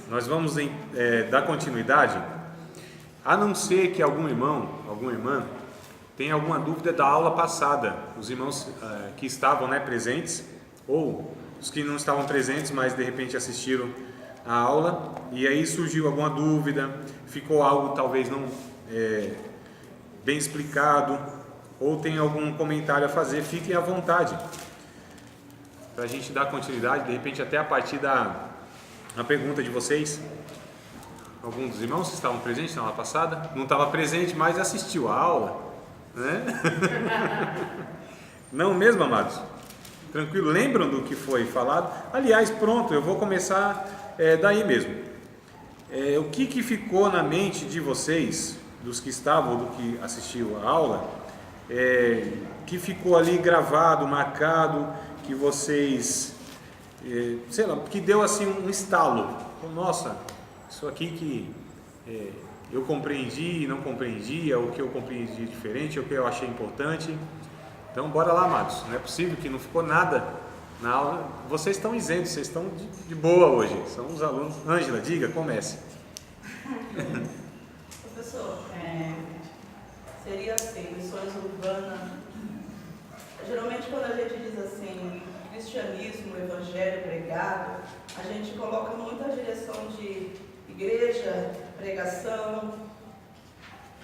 nós vamos dar continuidade, a não ser que algum irmão, alguma irmã, tenha alguma dúvida da aula passada, os irmãos que estavam presentes, ou os que não estavam presentes, mas de repente assistiram a aula, e aí surgiu alguma dúvida, ficou algo talvez não bem explicado, ou tem algum comentário a fazer, fiquem à vontade, para a gente dar continuidade, de repente até a partir da pergunta de vocês. Algum dos irmãos que estavam presentes na aula passada, não estava presente, mas assistiu a aula, né? Não mesmo, amados? Tranquilo? Lembram do que foi falado? Aliás, pronto, eu vou começar daí mesmo. O que ficou na mente de vocês, dos que estavam, do que assistiu a aula, que ficou ali gravado, marcado, que vocês, sei lá, que deu assim um estalo? Nossa, isso aqui que eu compreendi, não compreendi, o que eu compreendi diferente, o que eu achei importante. Então, bora lá, amados. Não é possível que não ficou nada na aula. Vocês estão isentos, vocês estão de boa hoje. São os alunos. Ângela, diga, comece. Professor, seria assim, missões urbanas. Geralmente, quando a gente diz assim, cristianismo, evangelho pregado, a gente coloca muita direção de igreja, pregação,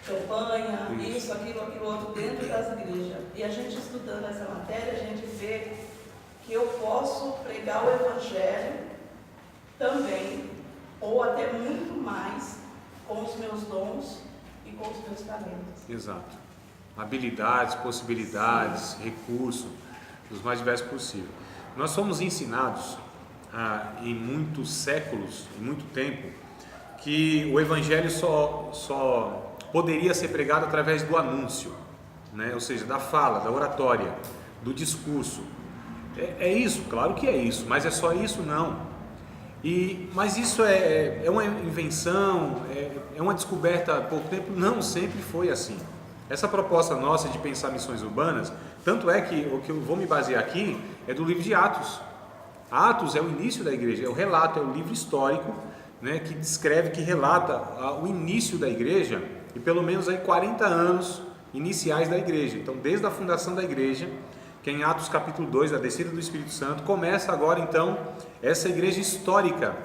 campanha, isso, aquilo, outro, dentro das igrejas. E a gente estudando essa matéria, a gente vê que eu posso pregar o evangelho também, ou até muito mais, com os meus dons e com os meus talentos. Exato. Habilidades, possibilidades, recursos, dos mais diversos possível. Nós somos ensinados em muitos séculos, em muito tempo, que o evangelho só poderia ser pregado através do anúncio, né? Ou seja, da fala, da oratória, do discurso. É isso, claro que é isso, mas é só isso? Não. Mas isso é uma invenção, é uma descoberta há pouco tempo? Não, sempre foi assim. Essa proposta nossa de pensar missões urbanas, tanto é que o que eu vou me basear aqui é do livro de Atos. Atos é o início da igreja, é o relato, é o livro histórico, né, que descreve, que relata o início da igreja e pelo menos aí 40 anos iniciais da igreja. Então, desde a fundação da igreja, que é em Atos capítulo 2, a descida do Espírito Santo, começa agora então essa igreja histórica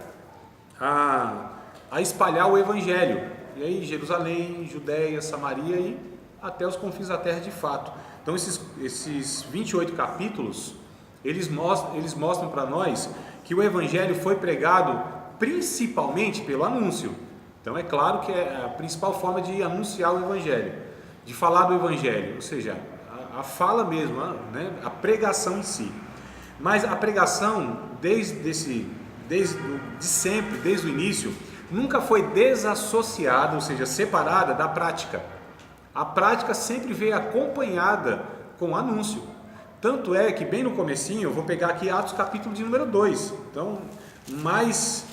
a espalhar o evangelho. E aí Jerusalém, Judéia, Samaria e até os confins da terra de fato. Então esses 28 capítulos, eles mostram para nós que o evangelho foi pregado principalmente pelo anúncio. Então é claro que é a principal forma de anunciar o evangelho, de falar do evangelho, ou seja, a fala mesmo, né? A pregação em si. Mas a pregação, desde sempre, desde o início, nunca foi desassociada, ou seja, separada da prática. A prática sempre veio acompanhada com o anúncio. Tanto é que bem no comecinho, eu vou pegar aqui Atos capítulo de número 2. Então, mas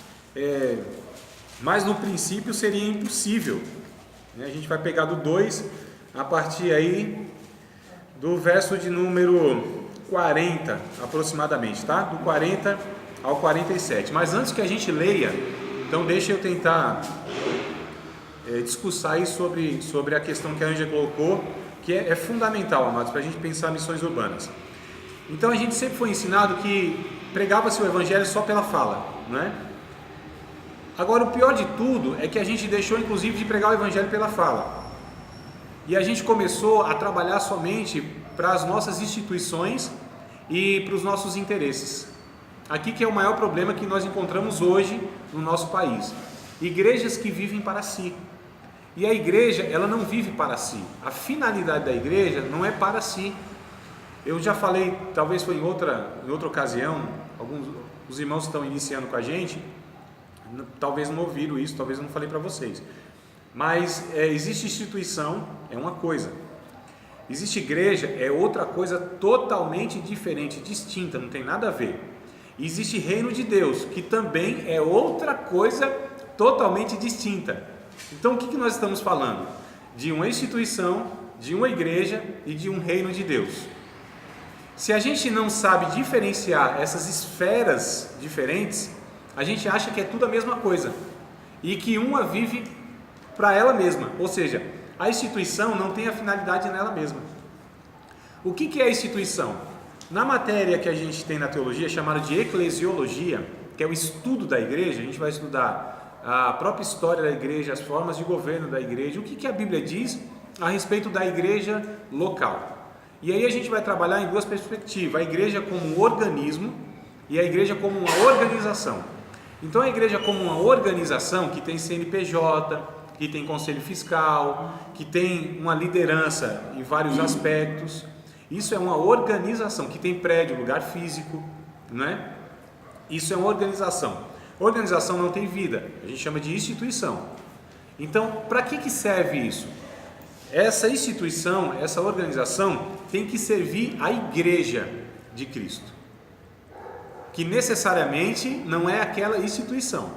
no princípio seria impossível. A gente vai pegar do 2 a partir aí do verso de número 40 aproximadamente, tá? Do 40 ao 47. Mas antes que a gente leia, então deixa eu tentar discursar aí sobre a questão que a Ângela colocou, que é fundamental, amados, para a gente pensar missões urbanas. Então a gente sempre foi ensinado que pregava-se o evangelho só pela fala, não é? Agora o pior de tudo é que a gente deixou inclusive de pregar o evangelho pela fala. E a gente começou a trabalhar somente para as nossas instituições e para os nossos interesses. Aqui que é o maior problema que nós encontramos hoje no nosso país. Igrejas que vivem para si. E a igreja, ela não vive para si. A finalidade da igreja não é para si. Eu já falei, talvez foi em outra ocasião, alguns os irmãos que estão iniciando com a gente, talvez não ouviram isso, talvez eu não falei para vocês. Mas existe instituição, é uma coisa. Existe igreja, é outra coisa totalmente diferente, distinta, não tem nada a ver. E existe reino de Deus, que também é outra coisa totalmente distinta. Então o que nós estamos falando? De uma instituição, de uma igreja e de um reino de Deus. Se a gente não sabe diferenciar essas esferas diferentes, a gente acha que é tudo a mesma coisa e que uma vive para ela mesma, ou seja, a instituição não tem a finalidade nela mesma. O que é a instituição? Na matéria que a gente tem na teologia, chamada de eclesiologia, que é o estudo da igreja, a gente vai estudar a própria história da igreja, as formas de governo da igreja, o que a Bíblia diz a respeito da igreja local. E aí a gente vai trabalhar em duas perspectivas, a igreja como um organismo e a igreja como uma organização. Então a igreja como uma organização que tem CNPJ, que tem conselho fiscal, que tem uma liderança em vários aspectos, isso é uma organização, que tem prédio, lugar físico, não é? Isso é uma organização. Organização não tem vida, a gente chama de instituição. Então, para que serve isso? Essa instituição, essa organização tem que servir à igreja de Cristo, que necessariamente não é aquela instituição.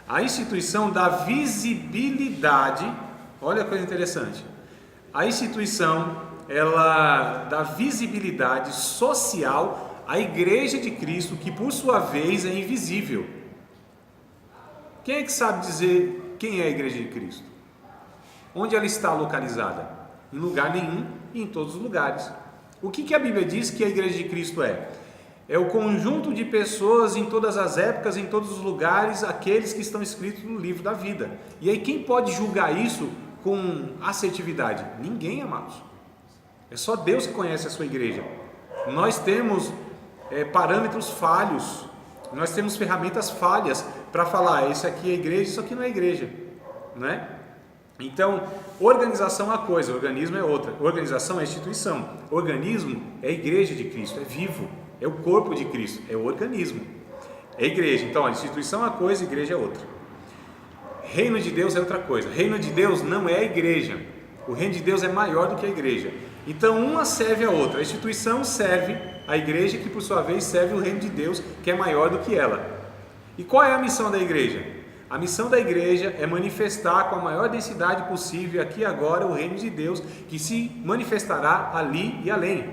A instituição dá visibilidade, olha a coisa interessante, a instituição ela dá visibilidade social à igreja de Cristo, que por sua vez é invisível. Quem é que sabe dizer quem é a igreja de Cristo? Onde ela está localizada? Em lugar nenhum e em todos os lugares. O que a Bíblia diz que a igreja de Cristo é? É o conjunto de pessoas em todas as épocas, em todos os lugares, aqueles que estão escritos no livro da vida. E aí quem pode julgar isso com assertividade? Ninguém, amados. É só Deus que conhece a sua igreja. Nós temos parâmetros falhos, nós temos ferramentas falhas para falar, isso aqui é igreja, isso aqui não é igreja, não é? Então, organização é uma coisa, organismo é outra. Organização é instituição, organismo é a igreja de Cristo, é vivo, é o corpo de Cristo, é o organismo, é a igreja. Então, a instituição é uma coisa, a igreja é outra. Reino de Deus é outra coisa. Reino de Deus não é a igreja, o reino de Deus é maior do que a igreja. Então uma serve a outra, a instituição serve a igreja, que por sua vez serve o reino de Deus, que é maior do que ela. E qual é a missão da igreja? A missão da igreja é manifestar com a maior densidade possível aqui e agora o reino de Deus, que se manifestará ali e além.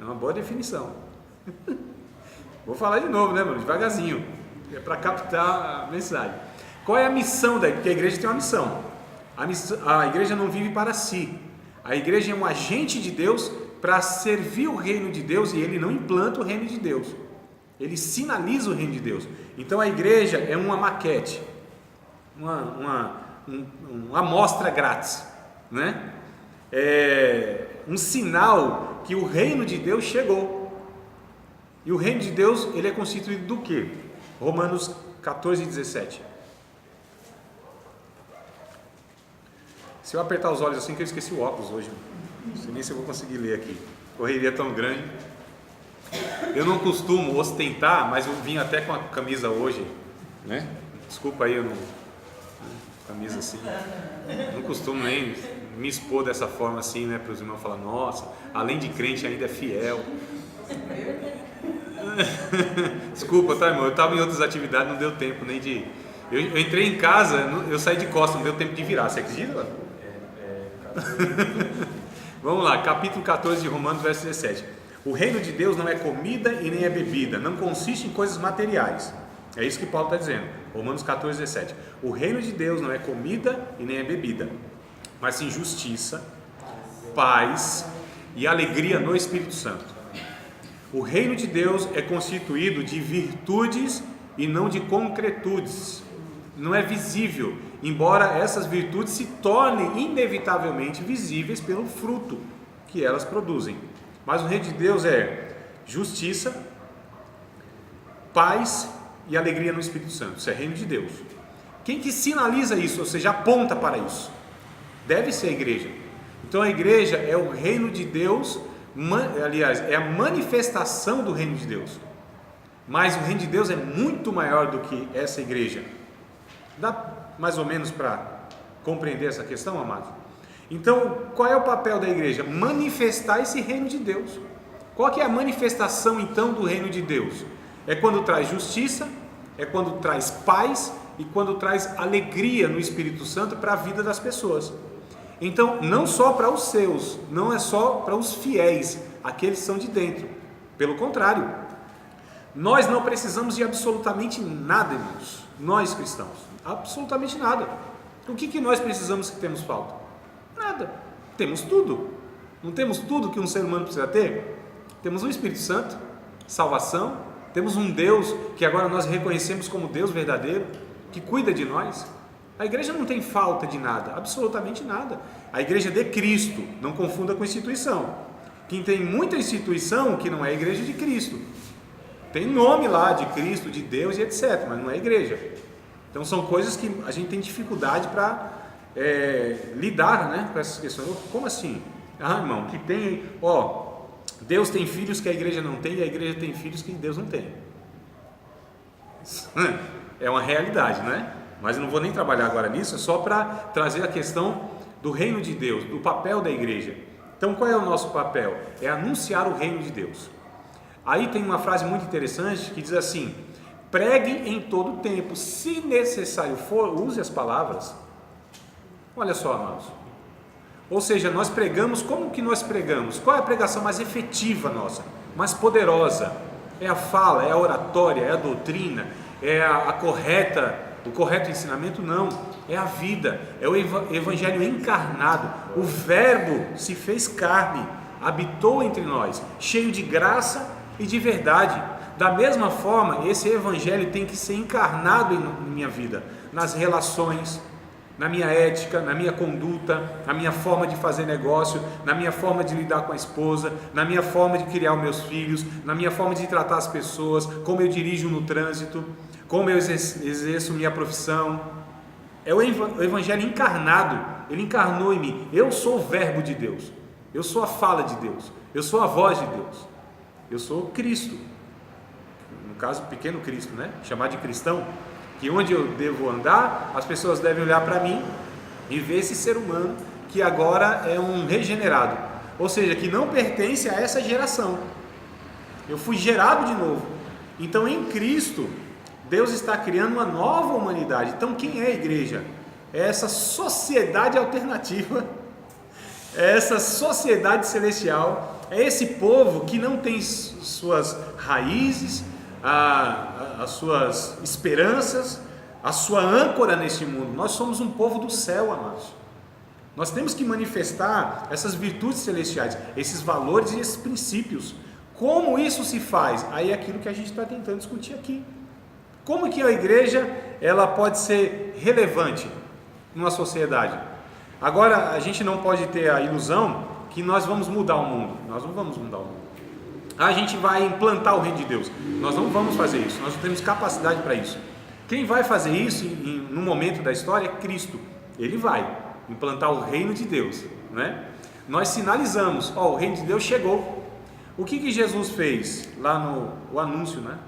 É uma boa definição. Vou falar de novo, né, mano? Devagarzinho, é para captar a mensagem. Qual é a missão da igreja? Porque a igreja tem uma missão. A igreja não vive para si. A igreja é um agente de Deus para servir o reino de Deus, e ele não implanta o reino de Deus, ele sinaliza o reino de Deus. Então a igreja é uma maquete, uma amostra grátis, né? É um sinal que o reino de Deus chegou. E o reino de Deus, ele é constituído do quê? Romanos 14, 17. Se eu apertar os olhos assim, que eu esqueci o óculos hoje, não sei nem se eu vou conseguir ler aqui, correria tão grande. Eu não costumo ostentar, mas eu vim até com a camisa hoje, né? Desculpa aí, eu não, camisa assim, não costumo nem me expor dessa forma assim, né? Para os irmãos falar, nossa, além de crente ainda é fiel. Desculpa, tá, irmão? Eu estava em outras atividades, não deu tempo nem de... Eu entrei em casa, eu saí de costas, não deu tempo de virar, você acredita? Vamos lá, capítulo 14 de Romanos, verso 17. O reino de Deus não é comida e nem é bebida, não consiste em coisas materiais. É isso que Paulo está dizendo, Romanos 14, 17. O reino de Deus não é comida e nem é bebida, mas sim justiça, paz e alegria no Espírito Santo. O reino de Deus é constituído de virtudes e não de concretudes. Não é visível, embora essas virtudes se tornem inevitavelmente visíveis pelo fruto que elas produzem. Mas o reino de Deus é justiça, paz e alegria no Espírito Santo. Isso é reino de Deus. Quem que sinaliza isso, ou seja, aponta para isso? Deve ser a igreja. Então a igreja é o reino de Deus, aliás, é a manifestação do reino de Deus. Mas o reino de Deus é muito maior do que essa igreja. Dá mais ou menos para compreender essa questão, amados? Então, qual é o papel da igreja? Manifestar esse reino de Deus. Qual que é a manifestação então do reino de Deus? É quando traz justiça, é quando traz paz e quando traz alegria no Espírito Santo para a vida das pessoas. Então, não só para os seus, não é só para os fiéis, aqueles que são de dentro. Pelo contrário, Nós não precisamos de absolutamente nada, irmãos. Nós cristãos, absolutamente nada. O que nós precisamos que temos falta? Nada. Temos tudo. Não temos tudo que um ser humano precisa ter? Temos o Espírito Santo, salvação, temos um Deus que agora nós reconhecemos como Deus verdadeiro, que cuida de nós. A igreja não tem falta de nada, absolutamente nada. A igreja de Cristo, não confunda com instituição. Quem tem muita instituição que não é a igreja de Cristo. Tem nome lá de Cristo, de Deus e etc, mas não é igreja. Então são coisas que a gente tem dificuldade para lidar, né, com essas questões. Como assim? Irmão, que tem, Deus tem filhos que a igreja não tem e a igreja tem filhos que Deus não tem. É uma realidade, né? Mas eu não vou nem trabalhar agora nisso, é só para trazer a questão do reino de Deus, do papel da igreja. Então qual é o nosso papel? É anunciar o reino de Deus. Aí tem uma frase muito interessante que diz assim: pregue em todo tempo, se necessário for, use as palavras. Olha só, amados. Ou seja, nós pregamos, como que nós pregamos? Qual é a pregação mais efetiva nossa, mais poderosa? É a fala, é a oratória, é a doutrina, é o correto ensinamento? Não, é a vida, é o evangelho encarnado. O verbo se fez carne, habitou entre nós, cheio de graça e de verdade. Da mesma forma, esse evangelho tem que ser encarnado em minha vida, nas relações, na minha ética, na minha conduta, na minha forma de fazer negócio, na minha forma de lidar com a esposa, na minha forma de criar os meus filhos, na minha forma de tratar as pessoas, como eu dirijo no trânsito, como eu exerço minha profissão. É o evangelho encarnado, ele encarnou em mim. Eu sou o verbo de Deus, eu sou a fala de Deus, eu sou a voz de Deus, eu sou Cristo, no caso pequeno Cristo, né? Chamar de cristão, que onde eu devo andar, as pessoas devem olhar para mim e ver esse ser humano que agora é um regenerado, ou seja, que não pertence a essa geração. Eu fui gerado de novo. Então em Cristo Deus está criando uma nova humanidade. Então quem é a igreja? É essa sociedade alternativa, é essa sociedade celestial, é esse povo que não tem suas raízes, as suas esperanças, a sua âncora neste mundo. Nós somos um povo do céu, amados. Nós temos que manifestar essas virtudes celestiais, esses valores e esses princípios. Como isso se faz? Aí é aquilo que a gente está tentando discutir aqui. Como que a igreja ela pode ser relevante numa sociedade? Agora, a gente não pode ter a ilusão que nós vamos mudar o mundo. Nós não vamos mudar o mundo. A gente vai implantar o reino de Deus. Nós não vamos fazer isso. Nós não temos capacidade para isso. Quem vai fazer isso no momento da história é Cristo. Ele vai implantar o reino de Deus, né? Nós sinalizamos, o reino de Deus chegou. O que Jesus fez lá no anúncio, né,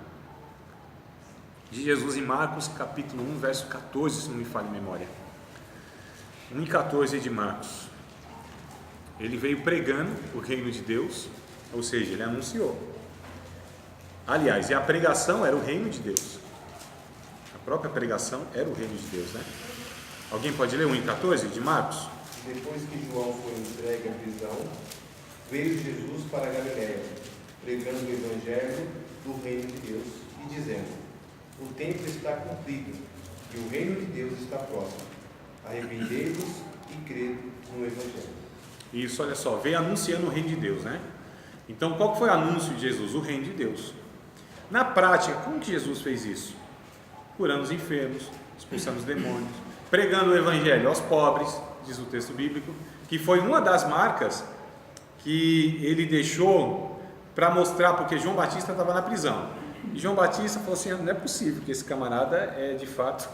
de Jesus em Marcos capítulo 1, verso 14, se não me falha a memória. 1:14 de Marcos. Ele veio pregando o reino de Deus, ou seja, ele anunciou. Aliás, e a pregação era o reino de Deus. A própria pregação era o reino de Deus, né? Alguém pode ler 1:14 de Marcos? Depois que João foi entregue à prisão, veio Jesus para a Galiléia, pregando o evangelho do reino de Deus e dizendo: o tempo está cumprido e o reino de Deus está próximo. Arrependei-vos e crede no evangelho. Isso, olha só, veio anunciando o reino de Deus, né? Então, qual foi o anúncio de Jesus? O reino de Deus. Na prática, como que Jesus fez isso? Curando os enfermos, expulsando os demônios, pregando o evangelho aos pobres, diz o texto bíblico, que foi uma das marcas que ele deixou para mostrar, porque João Batista estava na prisão. E João Batista falou assim: não é possível que esse camarada é de fato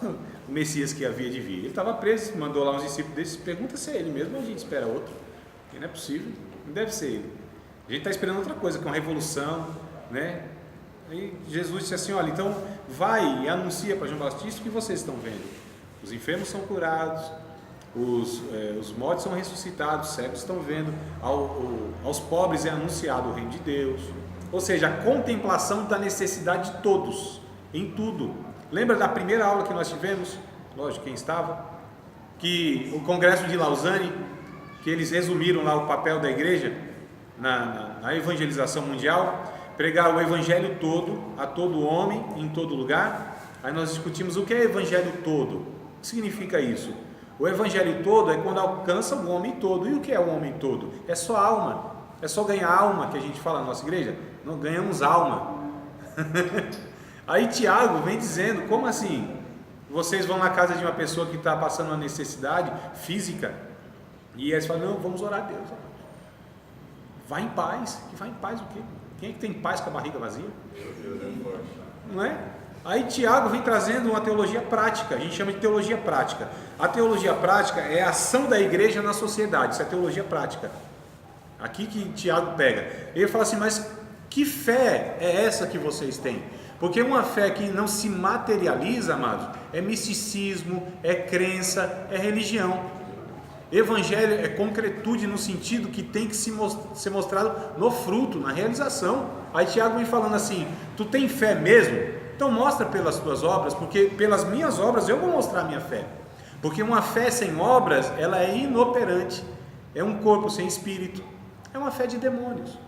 o Messias que havia de vir. Ele estava preso, mandou lá uns discípulos desses, pergunta se é ele mesmo ou a gente espera outro. E não é possível, não deve ser ele. A gente está esperando outra coisa, que é uma revolução, né? Aí Jesus disse assim: olha, então vai e anuncia para João Batista o que vocês estão vendo. Os enfermos são curados, os mortos são ressuscitados, os cegos estão vendo, aos pobres é anunciado o reino de Deus. Ou seja, a contemplação da necessidade de todos, em tudo. Lembra da primeira aula que nós tivemos? Lógico, quem estava? Que o Congresso de Lausanne, que eles resumiram lá o papel da igreja na evangelização mundial, pregar o evangelho todo, a todo homem, em todo lugar. Aí nós discutimos o que é evangelho todo. O que significa isso? O evangelho todo é quando alcança o homem todo. E o que é o homem todo? É só alma. É só ganhar alma, que a gente fala na nossa igreja. Não ganhamos alma. Aí Tiago vem dizendo, como assim? Vocês vão na casa de uma pessoa que está passando uma necessidade física, e eles falam, não, vamos orar a Deus. Vai em paz. Que vai em paz o quê? Quem é que tem paz com a barriga vazia? Não é? Aí Tiago vem trazendo uma teologia prática, a gente chama de teologia prática. A teologia prática é a ação da igreja na sociedade, isso é teologia prática. Aqui que Tiago pega. Ele fala assim, mas que fé é essa que vocês têm? Porque uma fé que não se materializa, amados, é misticismo, é crença, é religião. Evangelho é concretude no sentido que tem que ser mostrado no fruto, na realização. Aí Tiago vem falando assim, tu tem fé mesmo? Então mostra pelas tuas obras, porque pelas minhas obras eu vou mostrar a minha fé. Porque uma fé sem obras, ela é inoperante. É um corpo sem espírito. É uma fé de demônios.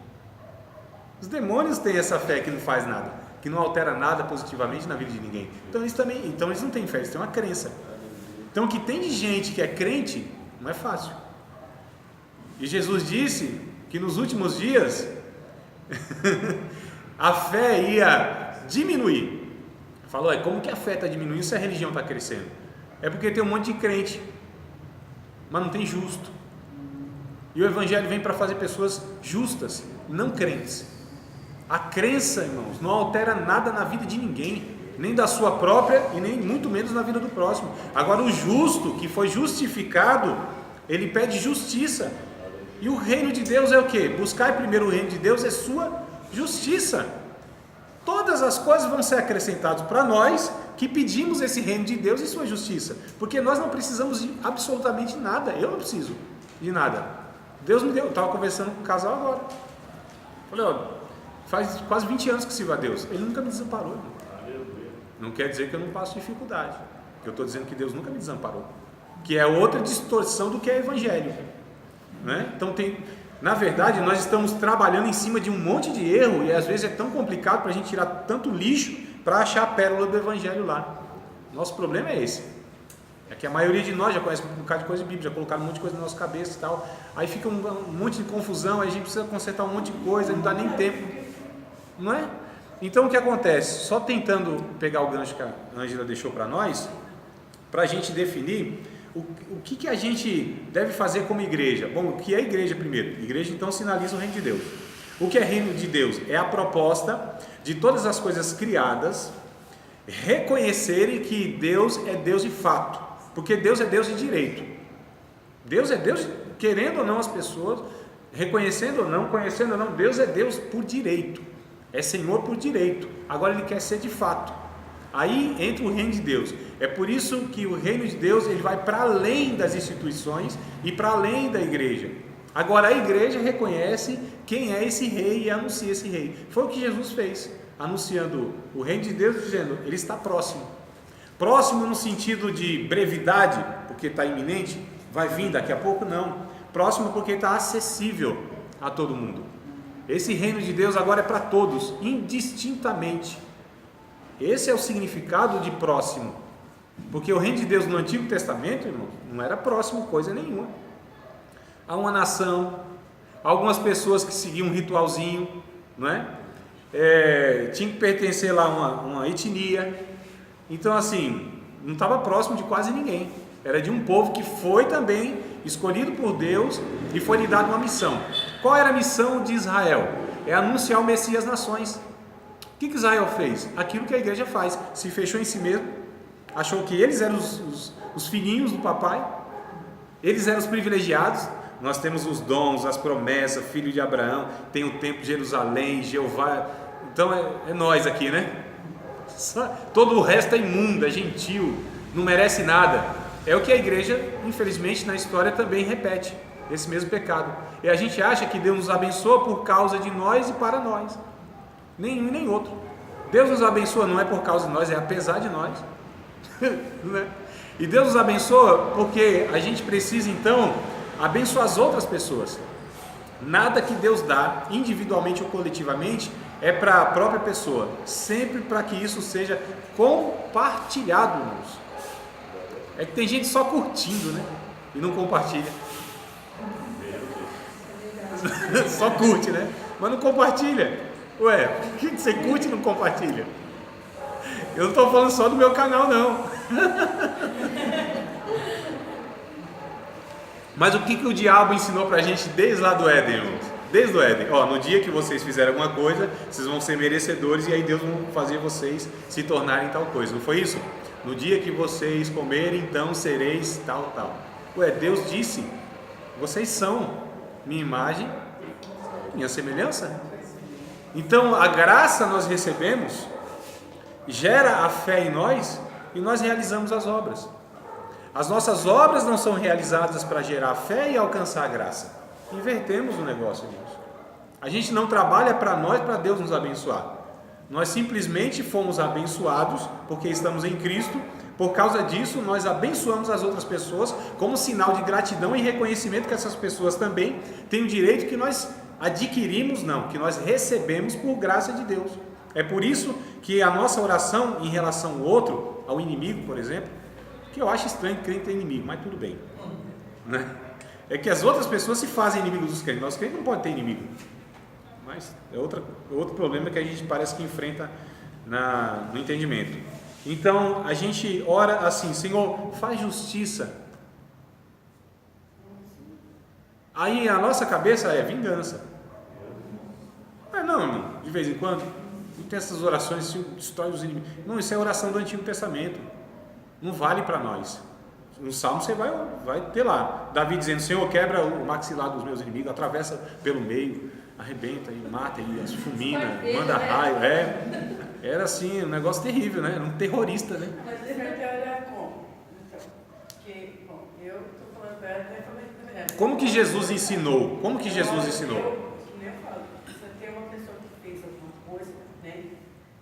Os demônios têm essa fé que não faz nada, que não altera nada positivamente na vida de ninguém. Então eles não têm fé, eles têm uma crença. Então o que tem de gente que é crente, não é fácil. E Jesus disse que nos últimos dias a fé ia diminuir. Falou, como que a fé está diminuindo se a religião está crescendo? É porque tem um monte de crente, mas não tem justo. E o evangelho vem para fazer pessoas justas, não crentes. A crença, irmãos, não altera nada na vida de ninguém, nem da sua própria e nem muito menos na vida do próximo. Agora o justo, que foi justificado, ele pede justiça. E o reino de Deus é o quê? Buscar primeiro o reino de Deus é sua justiça. Todas as coisas vão ser acrescentadas para nós que pedimos esse reino de Deus e sua justiça, porque nós não precisamos de absolutamente nada. Eu não preciso de nada. Deus me deu. Eu estava conversando com o casal agora. Falei, faz quase 20 anos que sirvo a Deus. Ele nunca me desamparou. Não quer dizer que eu não passo dificuldade. Eu estou dizendo que Deus nunca me desamparou. Que é outra distorção do que é evangelho. Né? Então na verdade, nós estamos trabalhando em cima de um monte de erro e às vezes é tão complicado para a gente tirar tanto lixo para achar a pérola do evangelho lá. Nosso problema é esse. É que a maioria de nós já conhece um bocado de coisa de Bíblia, já colocaram um monte de coisa na nossa cabeça e tal. Aí fica um monte de confusão, aí a gente precisa consertar um monte de coisa, não dá nem tempo. Não é? Então o que acontece? Só tentando pegar o gancho que a Ângela deixou para nós, para a gente definir o que a gente deve fazer como igreja. Bom, o que é igreja primeiro? Igreja então sinaliza o reino de Deus. O que é reino de Deus? É a proposta de todas as coisas criadas reconhecerem que Deus é Deus de fato. Porque Deus é Deus de direito. Deus é Deus, querendo ou não as pessoas, reconhecendo ou não, conhecendo ou não, Deus é Deus por direito. É Senhor por direito. Agora Ele quer ser de fato. Aí entra o reino de Deus. É por isso que o reino de Deus ele vai para além das instituições e para além da igreja. Agora a igreja reconhece quem é esse rei e anuncia esse rei. Foi o que Jesus fez, anunciando o reino de Deus, dizendo, ele está próximo. Próximo no sentido de brevidade, porque está iminente, vai vir daqui a pouco, não. Próximo porque está acessível a todo mundo. Esse reino de Deus agora é para todos, indistintamente. Esse é o significado de próximo. Porque o reino de Deus no Antigo Testamento, irmão, não era próximo coisa nenhuma. Há uma nação, algumas pessoas que seguiam um ritualzinho, não é? Tinha que pertencer lá a uma etnia. Então assim, não estava próximo de quase ninguém. Era de um povo que foi também escolhido por Deus e foi lhe dado uma missão. Qual era a missão de Israel? É anunciar o Messias às nações. O que Israel fez? Aquilo que a igreja faz. Se fechou em si mesmo, achou que eles eram os filhinhos do papai, eles eram os privilegiados. Nós temos os dons, as promessas, filho de Abraão, tem o templo de Jerusalém, Jeová. Então é nós aqui, né? Todo o resto é imundo, é gentil, não merece nada. É o que a igreja, infelizmente, na história também repete, esse mesmo pecado. E a gente acha que Deus nos abençoa por causa de nós e para nós. Nem um nem outro. Deus nos abençoa não é por causa de nós, é apesar de nós. E Deus nos abençoa porque a gente precisa então abençoar as outras pessoas. Nada que Deus dá, individualmente ou coletivamente, é para a própria pessoa, sempre para que isso seja compartilhado, irmãos. É que tem gente só curtindo, né? E não compartilha. Só curte, né? Mas não compartilha. Ué, por que você curte e não compartilha? Eu não estou falando só do meu canal, não. Mas o que o diabo ensinou pra gente desde lá do Éden, irmãos? Desde o Éden. Ó, no dia que vocês fizerem alguma coisa, vocês vão ser merecedores e aí Deus vai fazer vocês se tornarem tal coisa. Não foi isso? No dia que vocês comerem, então sereis tal, tal. Ué, Deus disse, vocês são minha imagem, minha semelhança. Então a graça nós recebemos, gera a fé em nós e nós realizamos as obras. As nossas obras não são realizadas para gerar fé e alcançar a graça. Invertemos o negócio, irmãos. A gente não trabalha para nós, para Deus nos abençoar. Nós simplesmente fomos abençoados porque estamos em Cristo. Por causa disso, nós abençoamos as outras pessoas como sinal de gratidão e reconhecimento que essas pessoas também têm o direito que nós adquirimos, não, que nós recebemos por graça de Deus. É por isso que a nossa oração em relação ao outro, ao inimigo, por exemplo, que eu acho estranho que crente ter inimigo, mas tudo bem, né? É que as outras pessoas se fazem inimigos dos crentes. Nós crentes não pode ter inimigo, mas é outro problema que a gente parece que enfrenta no entendimento. Então a gente ora assim: Senhor, faz justiça. Aí a nossa cabeça é vingança. Não, irmão, de vez em quando não tem essas orações, isso destrói os inimigos. Não, isso é oração do Antigo Testamento. Não vale para nós. No Salmo você vai ter lá Davi dizendo: Senhor, quebra o maxilar dos meus inimigos, atravessa pelo meio, arrebenta e mata e as fulmina, manda raio. Era assim, um negócio terrível, né? Era um terrorista, né? Mas você vai ter olhar como? Então, porque, bom, eu estou falando verdade. Como que Jesus ensinou? Como que Jesus ensinou? Eu falo, se eu tenho uma pessoa que fez alguma coisa, né?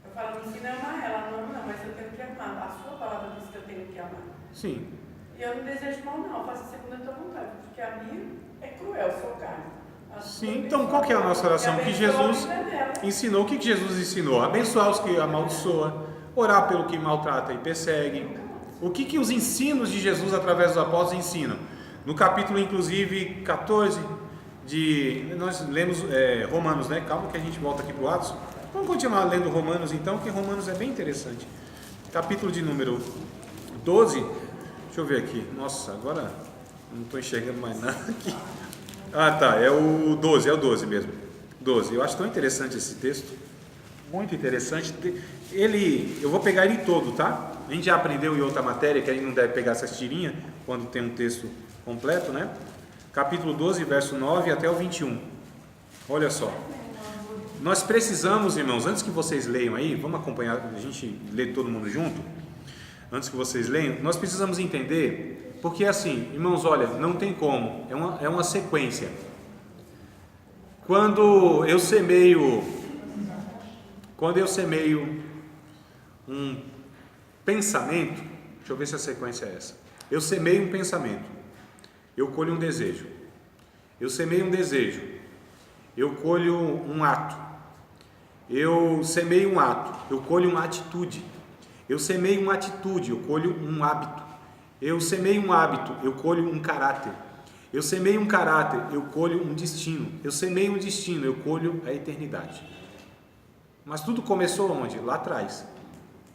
Eu falo, me ensina a amar ela, não, mas eu tenho que amar. A sua palavra diz que eu tenho que amar. Sim. E eu não desejo mal, não, eu faço segundo a tua vontade, porque a minha é cruel, sou carne. Sim, então qual que é a nossa oração? Que Jesus ensinou. O que Jesus ensinou? Abençoar os que amaldiçoam, orar pelo que maltrata e persegue. O que os ensinos de Jesus através dos apóstolos ensinam? No capítulo, inclusive, 14, nós lemos Romanos, né? Calma que a gente volta aqui para o Atos. Vamos continuar lendo Romanos então, que Romanos é bem interessante. Capítulo de número 12, deixa eu ver aqui. Nossa, agora não estou enxergando mais nada aqui. Ah, tá, é o 12 mesmo. 12. Eu acho tão interessante esse texto. Muito interessante. Eu vou pegar ele todo, tá? A gente já aprendeu em outra matéria que a gente não deve pegar essas tirinhas quando tem um texto completo, né? Capítulo 12, verso 9 até o 21. Olha só. Nós precisamos, irmãos, antes que vocês leiam aí, vamos acompanhar, a gente lê todo mundo junto. Antes que vocês leiam, nós precisamos entender. Porque assim, irmãos, olha, não tem como, é uma sequência. Quando eu semeio um pensamento, deixa eu ver se a sequência é essa. Eu semeio um pensamento, eu colho um desejo. Eu semeio um desejo, eu colho um ato. Eu semeio um ato, eu colho uma atitude. Eu semeio uma atitude, eu colho um hábito. Eu semeio um hábito, eu colho um caráter. Eu semeio um caráter, eu colho um destino. Eu semeio um destino, eu colho a eternidade. Mas tudo começou onde? Lá atrás,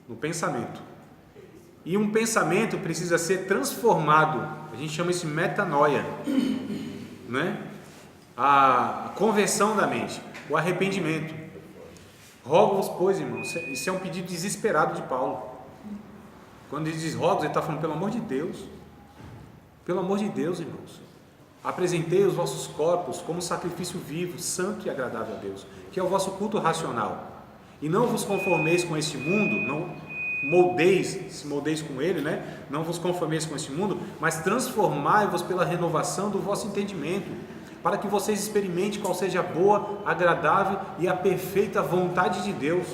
no pensamento. E um pensamento precisa ser transformado. A gente chama isso de metanoia, né? A conversão da mente, o arrependimento. Rogo-vos, pois, irmãos, isso é um pedido desesperado de Paulo. Quando ele diz rogo, ele está falando, pelo amor de Deus, irmãos, apresentei os vossos corpos como sacrifício vivo, santo e agradável a Deus, que é o vosso culto racional, e não vos conformeis com este mundo, não se moldeis com ele, né? Não vos conformeis com este mundo, mas transformai-vos pela renovação do vosso entendimento, para que vocês experimentem qual seja a boa, agradável e a perfeita vontade de Deus.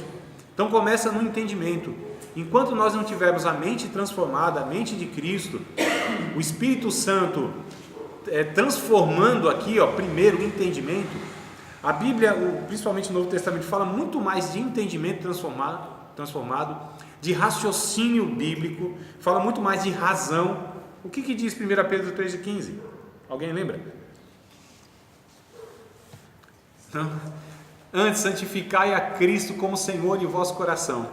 Então começa no entendimento. Enquanto nós não tivermos a mente transformada, a mente de Cristo, o Espírito Santo transformando aqui, primeiro o entendimento, A Bíblia, principalmente o Novo Testamento, fala muito mais de entendimento transformado, de raciocínio bíblico, fala muito mais de razão. O que diz 1 Pedro 3,15? Alguém lembra? Não? Antes, santificai a Cristo como Senhor em vosso coração.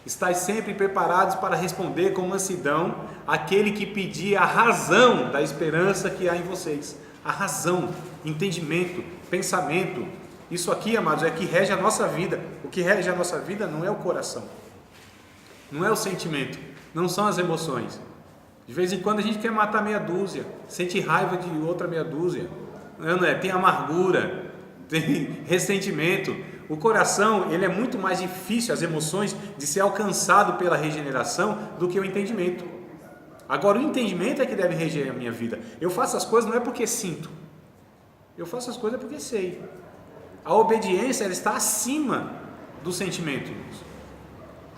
Estais sempre preparados para responder com mansidão àquele que pedir a razão da esperança que há em vocês. A razão, entendimento, pensamento. Isso aqui, amados, é que rege a nossa vida. O que rege a nossa vida não é o coração, não é o sentimento, não são as emoções. De vez em quando a gente quer matar meia dúzia, sente raiva de outra meia dúzia, não é? Tem amargura, tem ressentimento. O coração, ele é muito mais difícil, as emoções, de ser alcançado pela regeneração do que o entendimento. Agora, o entendimento é que deve reger a minha vida. Eu faço as coisas não é porque sinto, eu faço as coisas porque sei. A obediência, ela está acima do sentimento,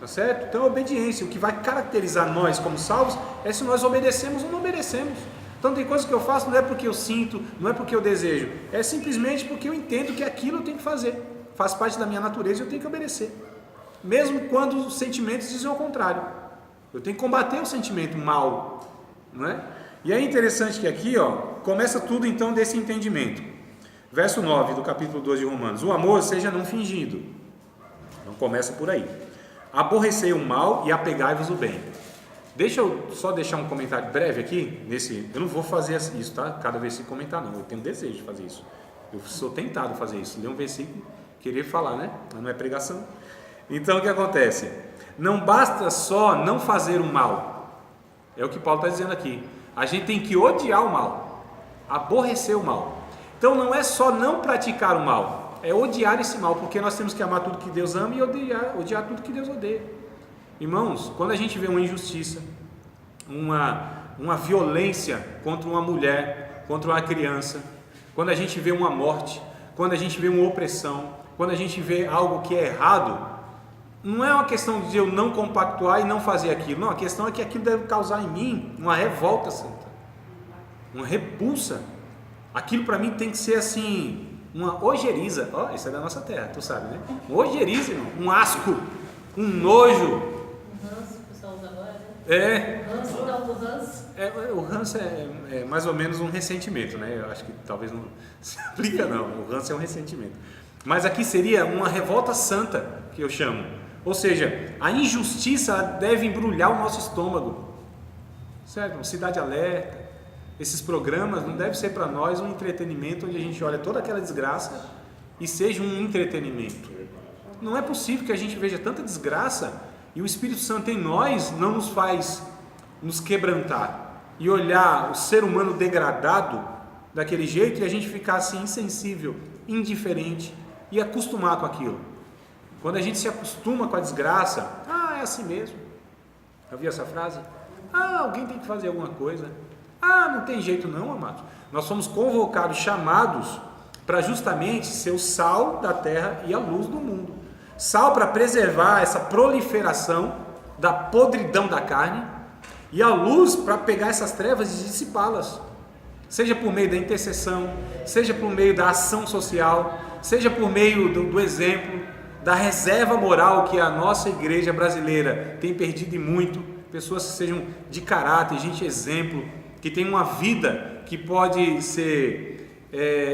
tá certo? Então, a obediência, o que vai caracterizar nós como salvos é se nós obedecemos ou não obedecemos. Então, tem coisas que eu faço não é porque eu sinto, não é porque eu desejo, é simplesmente porque eu entendo que aquilo eu tenho que fazer, faz parte da minha natureza e eu tenho que obedecer, mesmo quando os sentimentos dizem ao contrário. Eu tenho que combater o sentimento mal, não é? E é interessante que aqui, começa tudo então desse entendimento. Verso 9 do capítulo 2 de Romanos: o amor seja não fingido. Então começa por aí. Aborrecei o mal e apegai-vos o bem. Deixa eu só deixar um comentário breve aqui, eu não vou fazer isso, tá? Cada versículo comentar não, eu tenho desejo de fazer isso. Eu sou tentado a fazer isso, ler um versículo, querer falar, né? Mas não é pregação. Então o que acontece? Não basta só não fazer o mal, é o que Paulo está dizendo aqui. A gente tem que odiar o mal, aborrecer o mal. Então não é só não praticar o mal, é odiar esse mal, porque nós temos que amar tudo que Deus ama e odiar tudo que Deus odeia. Irmãos, quando a gente vê uma injustiça, uma violência contra uma mulher, contra uma criança, quando a gente vê uma morte, quando a gente vê uma opressão, quando a gente vê algo que é errado, não é uma questão de eu não compactuar e não fazer aquilo, não, a questão é que aquilo deve causar em mim uma revolta santa, uma repulsa. Aquilo para mim tem que ser assim, uma ojeriza. Isso é da nossa terra, tu sabe, né? Uma ojeriza, um asco, um nojo. Um ranço, o pessoal usa agora, né? Ranço, então, do ranço. O ranço é mais ou menos um ressentimento, né? Eu acho que talvez não se aplica, não. O ranço é um ressentimento. Mas aqui seria uma revolta santa, que eu chamo. Ou seja, a injustiça deve embrulhar o nosso estômago, certo? Cidade Alerta, esses programas não devem ser para nós um entretenimento onde a gente olha toda aquela desgraça e seja um entretenimento. Não é possível que a gente veja tanta desgraça e o Espírito Santo em nós não nos faz nos quebrantar e olhar o ser humano degradado daquele jeito e a gente ficar assim insensível, indiferente e acostumar com aquilo. Quando a gente se acostuma com a desgraça, é assim mesmo. Já ouviu essa frase? Alguém tem que fazer alguma coisa. Não tem jeito não, amados. Nós somos convocados, chamados para justamente ser o sal da terra e a luz do mundo. Sal para preservar essa proliferação da podridão da carne e a luz para pegar essas trevas e dissipá-las. Seja por meio da intercessão, seja por meio da ação social, seja por meio do exemplo, da reserva moral que a nossa igreja brasileira tem perdido e muito. Pessoas que sejam de caráter, gente exemplo, que tem uma vida que pode ser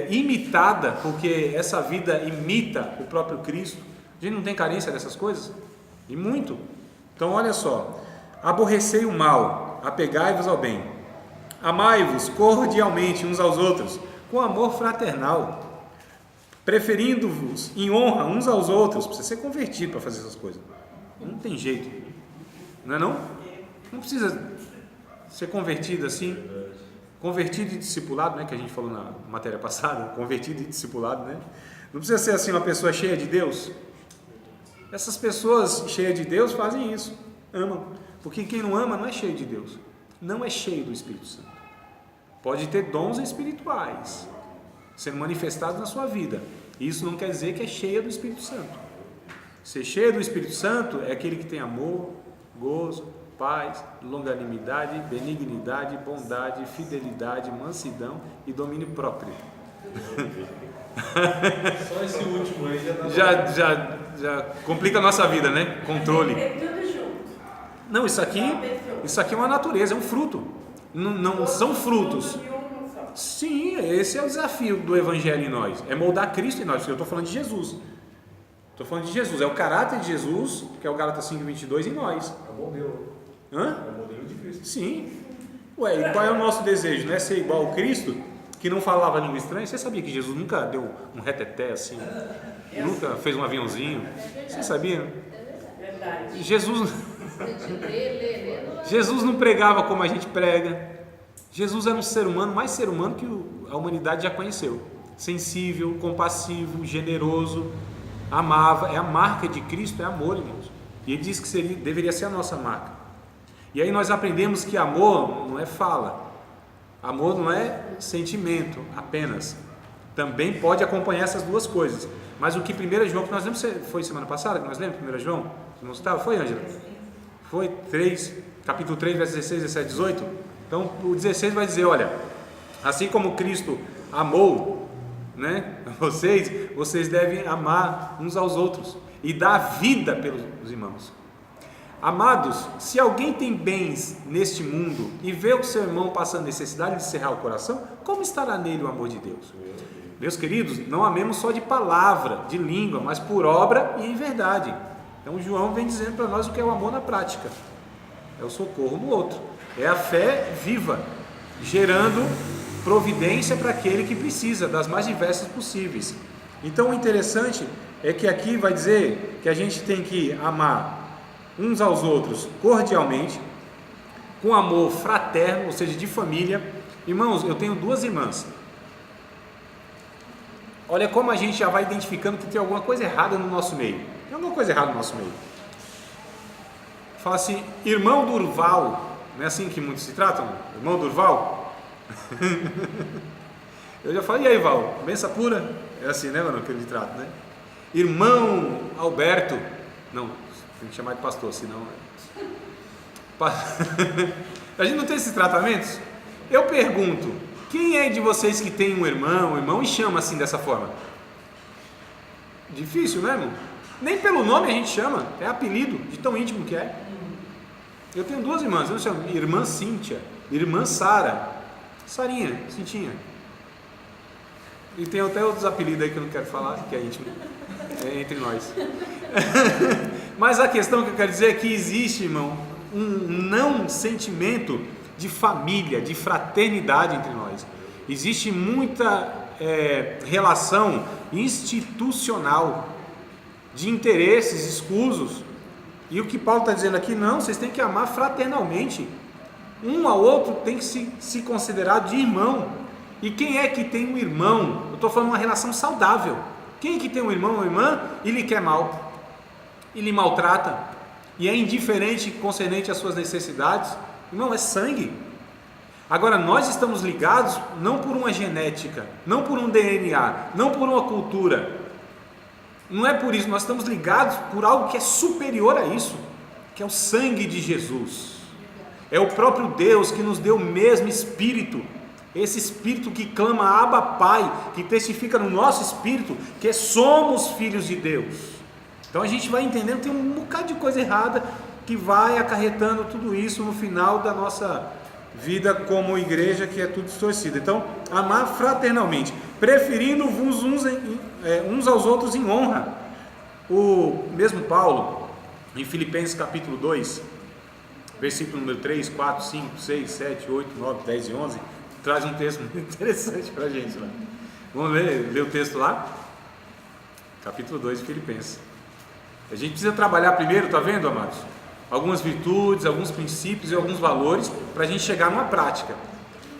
imitada, porque essa vida imita o próprio Cristo. A gente não tem carência dessas coisas? E muito. Então olha só: aborrecei o mal, apegai-vos ao bem, amai-vos cordialmente uns aos outros, com amor fraternal, preferindo-vos em honra uns aos outros. Precisa ser convertido para fazer essas coisas, não tem jeito, não é não? Não precisa ser convertido assim, convertido e discipulado, né, que a gente falou na matéria passada, convertido e discipulado, né? Não precisa ser assim uma pessoa cheia de Deus. Essas pessoas cheias de Deus fazem isso, amam, porque quem não ama não é cheio de Deus, não é cheio do Espírito Santo. Pode ter dons espirituais sendo manifestados na sua vida, isso não quer dizer que é cheia do Espírito Santo. Ser cheia do Espírito Santo é aquele que tem amor, gozo, paz, longanimidade, benignidade, bondade, fidelidade, mansidão e domínio próprio. Só esse último aí Já complica a nossa vida, né? Controle. É tudo junto. Não, isso aqui é uma natureza, é um fruto. Não são frutos. Tudo de um só. Sim, esse é o desafio do Evangelho em nós. É moldar Cristo em nós. Eu estou falando de Jesus. Estou falando de Jesus. É o caráter de Jesus, que é o Gálatas 5:22 em nós. É o modelo. Hã? É o modelo de Cristo. Sim. Ué, e qual é o nosso desejo? Não é ser igual ao Cristo, que não falava língua estranha? Você sabia que Jesus nunca deu um reteté assim? Nunca fez um aviãozinho? Você sabia? Verdade. Jesus não pregava como a gente prega. Jesus era um ser humano, mais ser humano que a humanidade já conheceu. Sensível, compassivo, generoso, amava. É a marca de Cristo, é amor, irmãos. E ele disse que deveria ser a nossa marca. E aí nós aprendemos que amor não é fala, amor não é sentimento apenas, também pode acompanhar essas duas coisas. Mas o que 1 João, que nós lemos, foi semana passada que nós lemos 1 João? Você não estava? Foi, Ângela? Foi 3, capítulo 3, versos 16, 17, 18. Então o 16 vai dizer, olha, assim como Cristo amou, né, vocês devem amar uns aos outros e dar vida pelos irmãos. Amados, se alguém tem bens neste mundo e vê o seu irmão passando necessidade de cerrar o coração, como estará nele o amor de Deus? Meus queridos, não amemos só de palavra, de língua, mas por obra e em verdade. Então João vem dizendo para nós o que é o amor na prática. É o socorro no outro. É a fé viva, gerando providência para aquele que precisa, das mais diversas possíveis. Então o interessante é que aqui vai dizer que a gente tem que amar uns aos outros cordialmente, com amor fraterno, ou seja, de família. Irmãos, eu tenho 2 irmãs. Olha como a gente já vai identificando que tem alguma coisa errada no nosso meio. Tem alguma coisa errada no nosso meio. Fala assim, irmão Durval. Não é assim que muitos se tratam? Irmão Durval? Eu já falei, e aí, Val? Benção pura? É assim, né, mano, que ele trata, né? Irmão Alberto. Não, tem que chamar de pastor, senão... A gente não tem esses tratamentos? Eu pergunto, quem é de vocês que tem um irmão e chama assim dessa forma? Difícil, né, irmão? Nem pelo nome a gente chama, é apelido, de tão íntimo que é. Eu tenho 2 irmãs, eu chamo irmã Cíntia, irmã Sara, Sarinha, Cintinha. E tem até outros apelidos aí que eu não quero falar, que é íntimo, é entre nós. Mas a questão que eu quero dizer é que existe, irmão, um não sentimento de família, de fraternidade entre nós. Existe muita relação institucional, de interesses escusos. E o que Paulo está dizendo aqui, não, vocês têm que amar fraternalmente. Um ao outro tem que se considerar de irmão. E quem é que tem um irmão? Eu estou falando de uma relação saudável. Quem é que tem um irmão ou irmã e lhe quer mal? E lhe maltrata? E é indiferente concernente às suas necessidades? Irmão, é sangue. Agora, nós estamos ligados não por uma genética, não por um DNA, não por uma cultura. Não é por isso, nós estamos ligados por algo que é superior a isso, que é o sangue de Jesus. É o próprio Deus que nos deu o mesmo Espírito, esse Espírito que clama Abba Pai, que testifica no nosso Espírito que somos filhos de Deus. Então a gente vai entendendo, tem um bocado de coisa errada que vai acarretando tudo isso no final da nossa vida como igreja, que é tudo distorcido. Então, amar fraternalmente, preferindo-vos uns aos outros em honra. O mesmo Paulo, em Filipenses capítulo 2, versículo número 3, 4, 5, 6, 7, 8, 9, 10 e 11, traz um texto muito interessante para a gente lá. Vamos ler o texto lá? Capítulo 2 de Filipenses. A gente precisa trabalhar primeiro, tá vendo, amados? Algumas virtudes, alguns princípios e alguns valores para a gente chegar numa prática.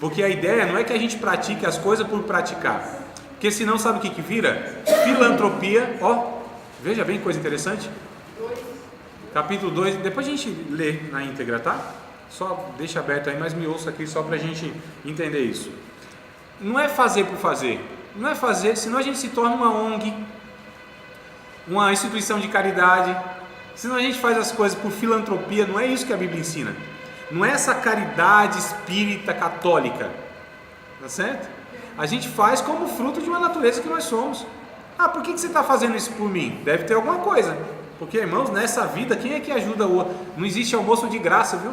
Porque a ideia não é que a gente pratique as coisas por praticar. Porque senão sabe o que vira? Filantropia, ó, veja bem que coisa interessante. Capítulo 2, depois a gente lê na íntegra, tá? Só deixa aberto aí, mas me ouça aqui só para a gente entender isso. Não é fazer por fazer. Não é fazer, senão a gente se torna uma ONG, uma instituição de caridade. Senão a gente faz as coisas por filantropia. Não é isso que a Bíblia ensina. Não é essa caridade espírita católica, tá certo? A gente faz como fruto de uma natureza que nós somos. Ah, por que você está fazendo isso por mim? Deve ter alguma coisa. Porque, irmãos, nessa vida, quem é que ajuda o outro? Não existe almoço de graça, viu?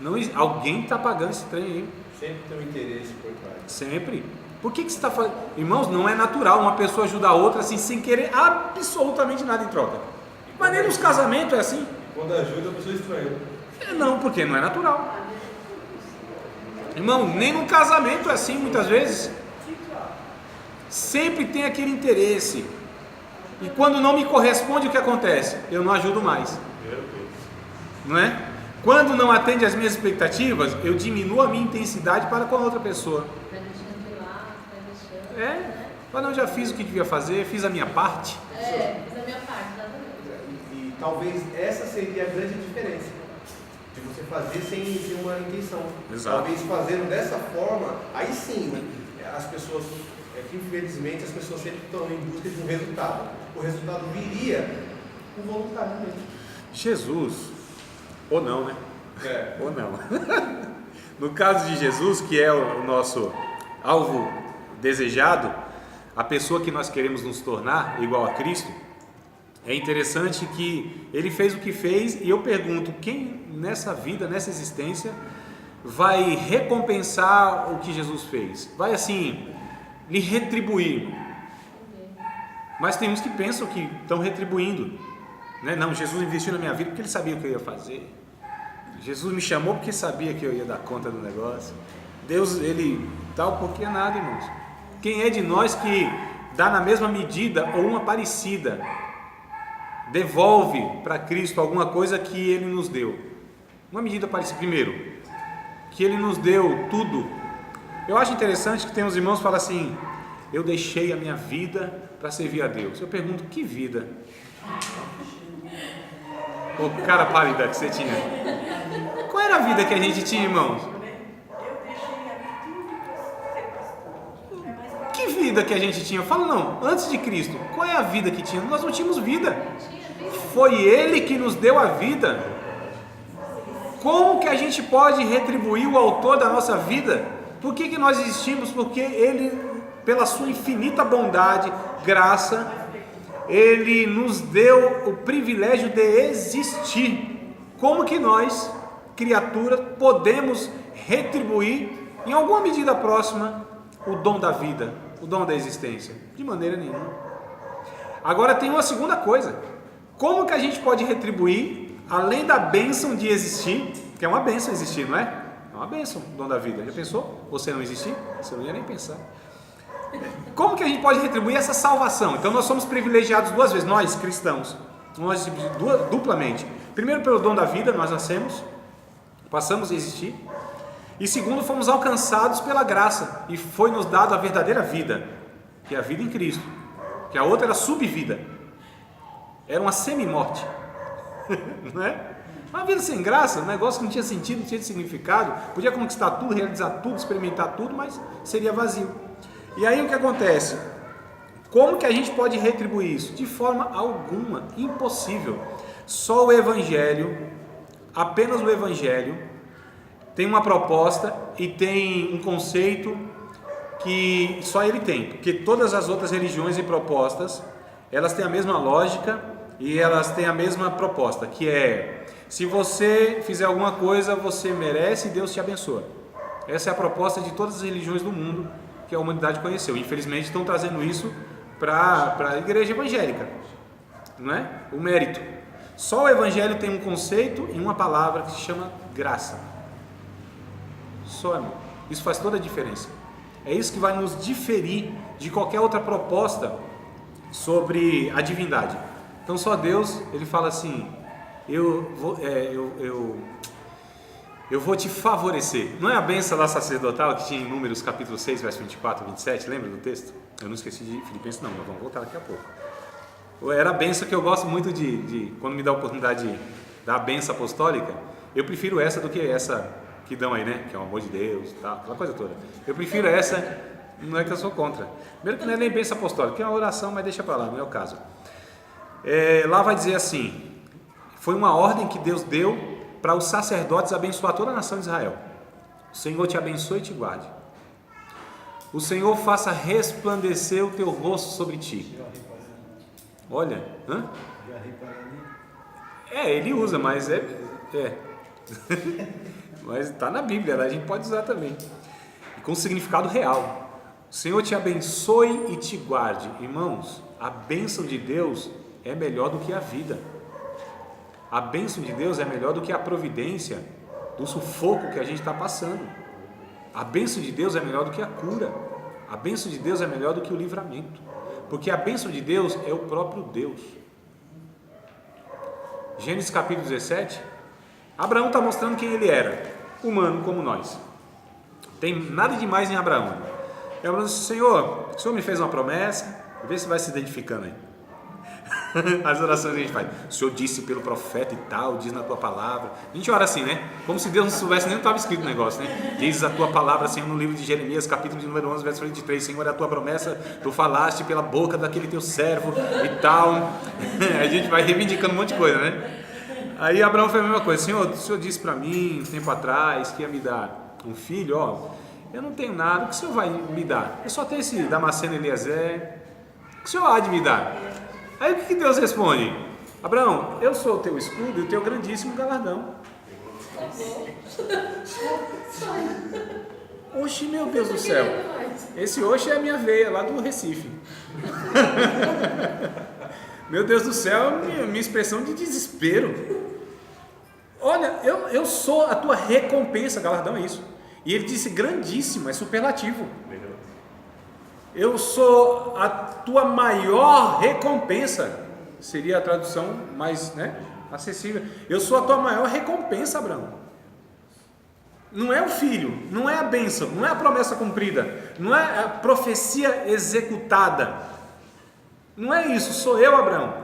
Não, alguém está pagando esse trem aí. Sempre tem um interesse por trás. Sempre. Por que você está fazendo? Irmãos, não é natural uma pessoa ajudar a outra assim, sem querer absolutamente nada em troca. Mas nem nos casamentos é assim. Quando ajuda, a pessoa estranha. Não, porque não é natural. Irmão, nem no casamento é assim muitas vezes. Sempre tem aquele interesse. E quando não me corresponde, o que acontece? Eu não ajudo mais. Não é? Quando não atende às minhas expectativas, eu diminuo a minha intensidade para com a outra pessoa. Vai deixando de lado, vai deixando. É, mas não, já fiz o que devia fazer, fiz a minha parte. Fiz a minha parte, exatamente. E talvez essa seria a grande diferença. De você fazer sem uma intenção. Exato. Talvez fazendo dessa forma, aí sim, as pessoas, infelizmente, as pessoas sempre estão em busca de um resultado. O resultado viria com voluntariamente. Jesus, ou não, né? Ou não. No caso de Jesus, que é o nosso alvo desejado, a pessoa que nós queremos nos tornar igual a Cristo, é interessante que ele fez o que fez, e eu pergunto, quem nessa vida, nessa existência, vai recompensar o que Jesus fez? Vai assim, lhe retribuir. Mas tem uns que pensam que estão retribuindo, né? Não, Jesus investiu na minha vida porque ele sabia o que eu ia fazer. Jesus me chamou porque sabia que eu ia dar conta do negócio. Deus, ele tal, porque é nada, irmãos. Quem é de nós que dá na mesma medida ou uma parecida, devolve para Cristo alguma coisa que ele nos deu? Uma medida parecida. Primeiro, que ele nos deu tudo. Eu acho interessante que tem uns irmãos que falam assim: eu deixei a minha vida para servir a Deus. Eu pergunto, que vida? Ô cara pálida que você tinha. Qual era a vida que a gente tinha, irmãos? Que vida que a gente tinha? Fala não, antes de Cristo, qual é a vida que tinha? Nós não tínhamos vida. Foi Ele que nos deu a vida. Como que a gente pode retribuir o autor da nossa vida? Por que nós existimos? Porque Ele, pela sua infinita bondade, graça, Ele nos deu o privilégio de existir. Como que nós, criaturas, podemos retribuir, em alguma medida próxima, o dom da vida, o dom da existência? De maneira nenhuma. Agora tem uma segunda coisa: como que a gente pode retribuir, além da bênção de existir, que é uma bênção existir, não é? É uma bênção, o dom da vida. Já pensou? Você não existir? Você não ia nem pensar. Como que a gente pode retribuir essa salvação? Então nós somos privilegiados duas vezes, nós cristãos, nós duplamente. Primeiro, pelo dom da vida, nós nascemos, passamos a existir. E segundo, fomos alcançados pela graça e foi nos dado a verdadeira vida, que é a vida em Cristo, que a outra era subvida, era uma semi-morte, não é? Uma vida sem graça, um negócio que não tinha sentido, não tinha significado, podia conquistar tudo, realizar tudo, experimentar tudo, mas seria vazio. E aí o que acontece? Como que a gente pode retribuir isso? De forma alguma, impossível. Só o Evangelho, apenas o Evangelho, tem uma proposta e tem um conceito que só ele tem, porque todas as outras religiões e propostas, elas têm a mesma lógica e elas têm a mesma proposta, que é: se você fizer alguma coisa, você merece e Deus te abençoa. Essa é a proposta de todas as religiões do mundo que a humanidade conheceu. Infelizmente estão trazendo isso para a igreja evangélica, não é? O mérito. Só o Evangelho tem um conceito e uma palavra que se chama graça. Só, irmão. Isso faz toda a diferença. É isso que vai nos diferir de qualquer outra proposta sobre a divindade. Então só Deus, ele fala assim: eu vou te favorecer. Não é a bênção lá sacerdotal que tinha em Números capítulo 6, verso 24 e 27, lembra do texto? Eu não esqueci de Filipenses não, mas vamos voltar daqui a pouco. Era a bênção que eu gosto muito de quando me dá a oportunidade de dar a bênção apostólica, eu prefiro essa do que essa que dão aí, né? Que é o amor de Deus, tá? Aquela coisa toda. Eu prefiro essa, não é que eu sou contra. Primeiro que não é nem bênção apostólica, que é uma oração, mas deixa para lá, não é o caso. Lá vai dizer assim: foi uma ordem que Deus deu para os sacerdotes abençoar toda a nação de Israel. O Senhor te abençoe e te guarde. O Senhor faça resplandecer o teu rosto sobre ti. Olha, ele usa, mas mas está na Bíblia, a gente pode usar também, e com significado real. O Senhor te abençoe e te guarde. Irmãos, a bênção de Deus é melhor do que a vida. A bênção de Deus é melhor do que a providência do sufoco que a gente está passando. A bênção de Deus é melhor do que a cura. A bênção de Deus é melhor do que o livramento, porque a bênção de Deus é o próprio Deus. Gênesis capítulo 17, Abraão está mostrando quem ele era, humano como nós. Tem nada demais em Abraão. Abraão disse: Senhor, o Senhor me fez uma promessa, vê se vai se identificando aí. As orações que a gente faz: o Senhor disse pelo profeta e tal, diz na tua palavra. A gente ora assim, né? Como se Deus não soubesse nem o que estava escrito no negócio, né? Diz a tua palavra, Senhor, no livro de Jeremias, capítulo de número 11, verso 23. Senhor, é a tua promessa, tu falaste pela boca daquele teu servo e tal. A gente vai reivindicando um monte de coisa, né? Aí Abraão fez a mesma coisa: Senhor, o Senhor disse para mim, um tempo atrás, que ia me dar um filho, eu não tenho nada, o que o Senhor vai me dar? Eu só tenho esse Damasceno Eliezer, o que o Senhor há de me dar? Aí o que Deus responde? Abraão, eu sou o teu escudo e o teu grandíssimo galardão. Oxe, meu Deus do céu, esse oxe é a minha veia lá do Recife. Meu Deus do céu, minha expressão de desespero. Olha, eu sou a tua recompensa, galardão é isso. E ele disse grandíssimo, é superlativo. Eu sou a tua maior recompensa. Seria a tradução mais, acessível. Eu sou a tua maior recompensa, Abraão. Não é o filho, não é a bênção, não é a promessa cumprida, não é a profecia executada. Não é isso, sou eu, Abraão.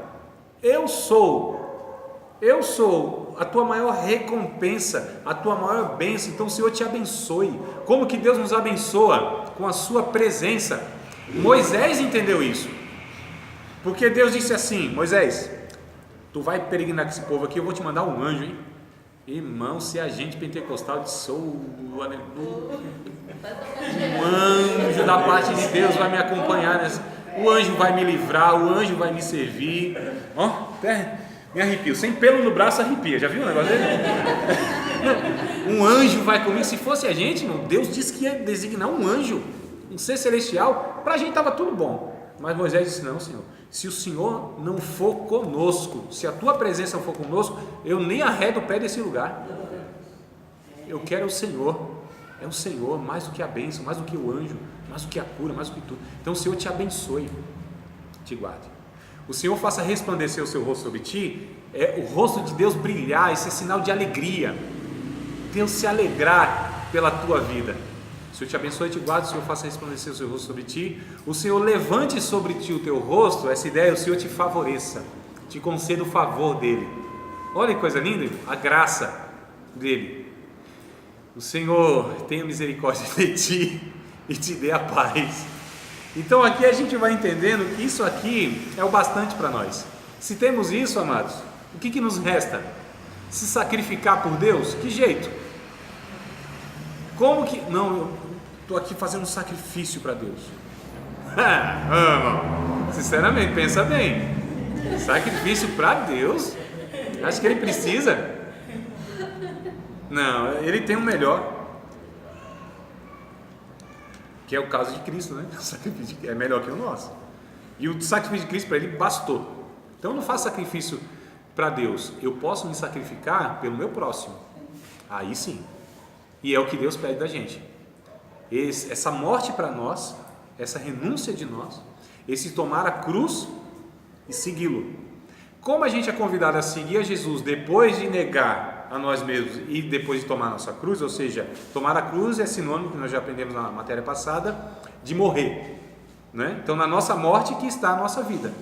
Eu sou a tua maior recompensa, a tua maior bênção. Então o Senhor te abençoe. Como que Deus nos abençoa? Com a sua presença. Moisés entendeu isso, porque Deus disse assim: Moisés, tu vai peregrinar com esse povo aqui, eu vou te mandar um anjo, hein? Irmão, se a gente pentecostal disse: aleluia, um anjo da parte de Deus vai me acompanhar, o anjo vai me livrar, o anjo vai me servir. Até me arrepio, sem pelo no braço arrepia, já viu o negócio dele? Um anjo vai comigo. Se fosse a gente, irmão, Deus disse que ia designar um anjo, um ser celestial. Para a gente estava tudo bom, mas Moisés disse: não, Senhor, se o Senhor não for conosco, se a tua presença não for conosco, eu nem arredo o pé desse lugar. Eu quero o Senhor. É o Senhor, mais do que a bênção, mais do que o anjo, mais do que a cura, mais do que tudo. Então o Senhor te abençoe, te guarde. O Senhor faça resplandecer o seu rosto sobre ti, é o rosto de Deus brilhar, esse é sinal de alegria, Deus se alegrar pela tua vida. O Senhor te abençoe e te guarde, o Senhor faça resplandecer o seu rosto sobre ti, o Senhor levante sobre ti o teu rosto, essa ideia, o Senhor te favoreça, te conceda o favor dele. Olha que coisa linda, a graça dele. O Senhor tenha misericórdia de ti e te dê a paz. Então aqui a gente vai entendendo que isso aqui é o bastante para nós. Se temos isso, amados, o que nos resta? Se sacrificar por Deus? Que jeito? Como que... Não, eu estou aqui fazendo um sacrifício para Deus. Sinceramente, pensa bem. Sacrifício para Deus? Acho que ele precisa? Não, ele tem o melhor, que é o caso de Cristo, né? O sacrifício é melhor que o nosso. E o sacrifício de Cristo para ele bastou. Então eu não faço sacrifício para Deus, eu posso me sacrificar pelo meu próximo. Aí sim. E é o que Deus pede da gente. Essa morte para nós, essa renúncia de nós, esse tomar a cruz e segui-lo. Como a gente é convidado a seguir a Jesus depois de negar a nós mesmos e depois de tomar a nossa cruz, ou seja, tomar a cruz é sinônimo, que nós já aprendemos na matéria passada, de morrer, né? Então na nossa morte que está a nossa vida,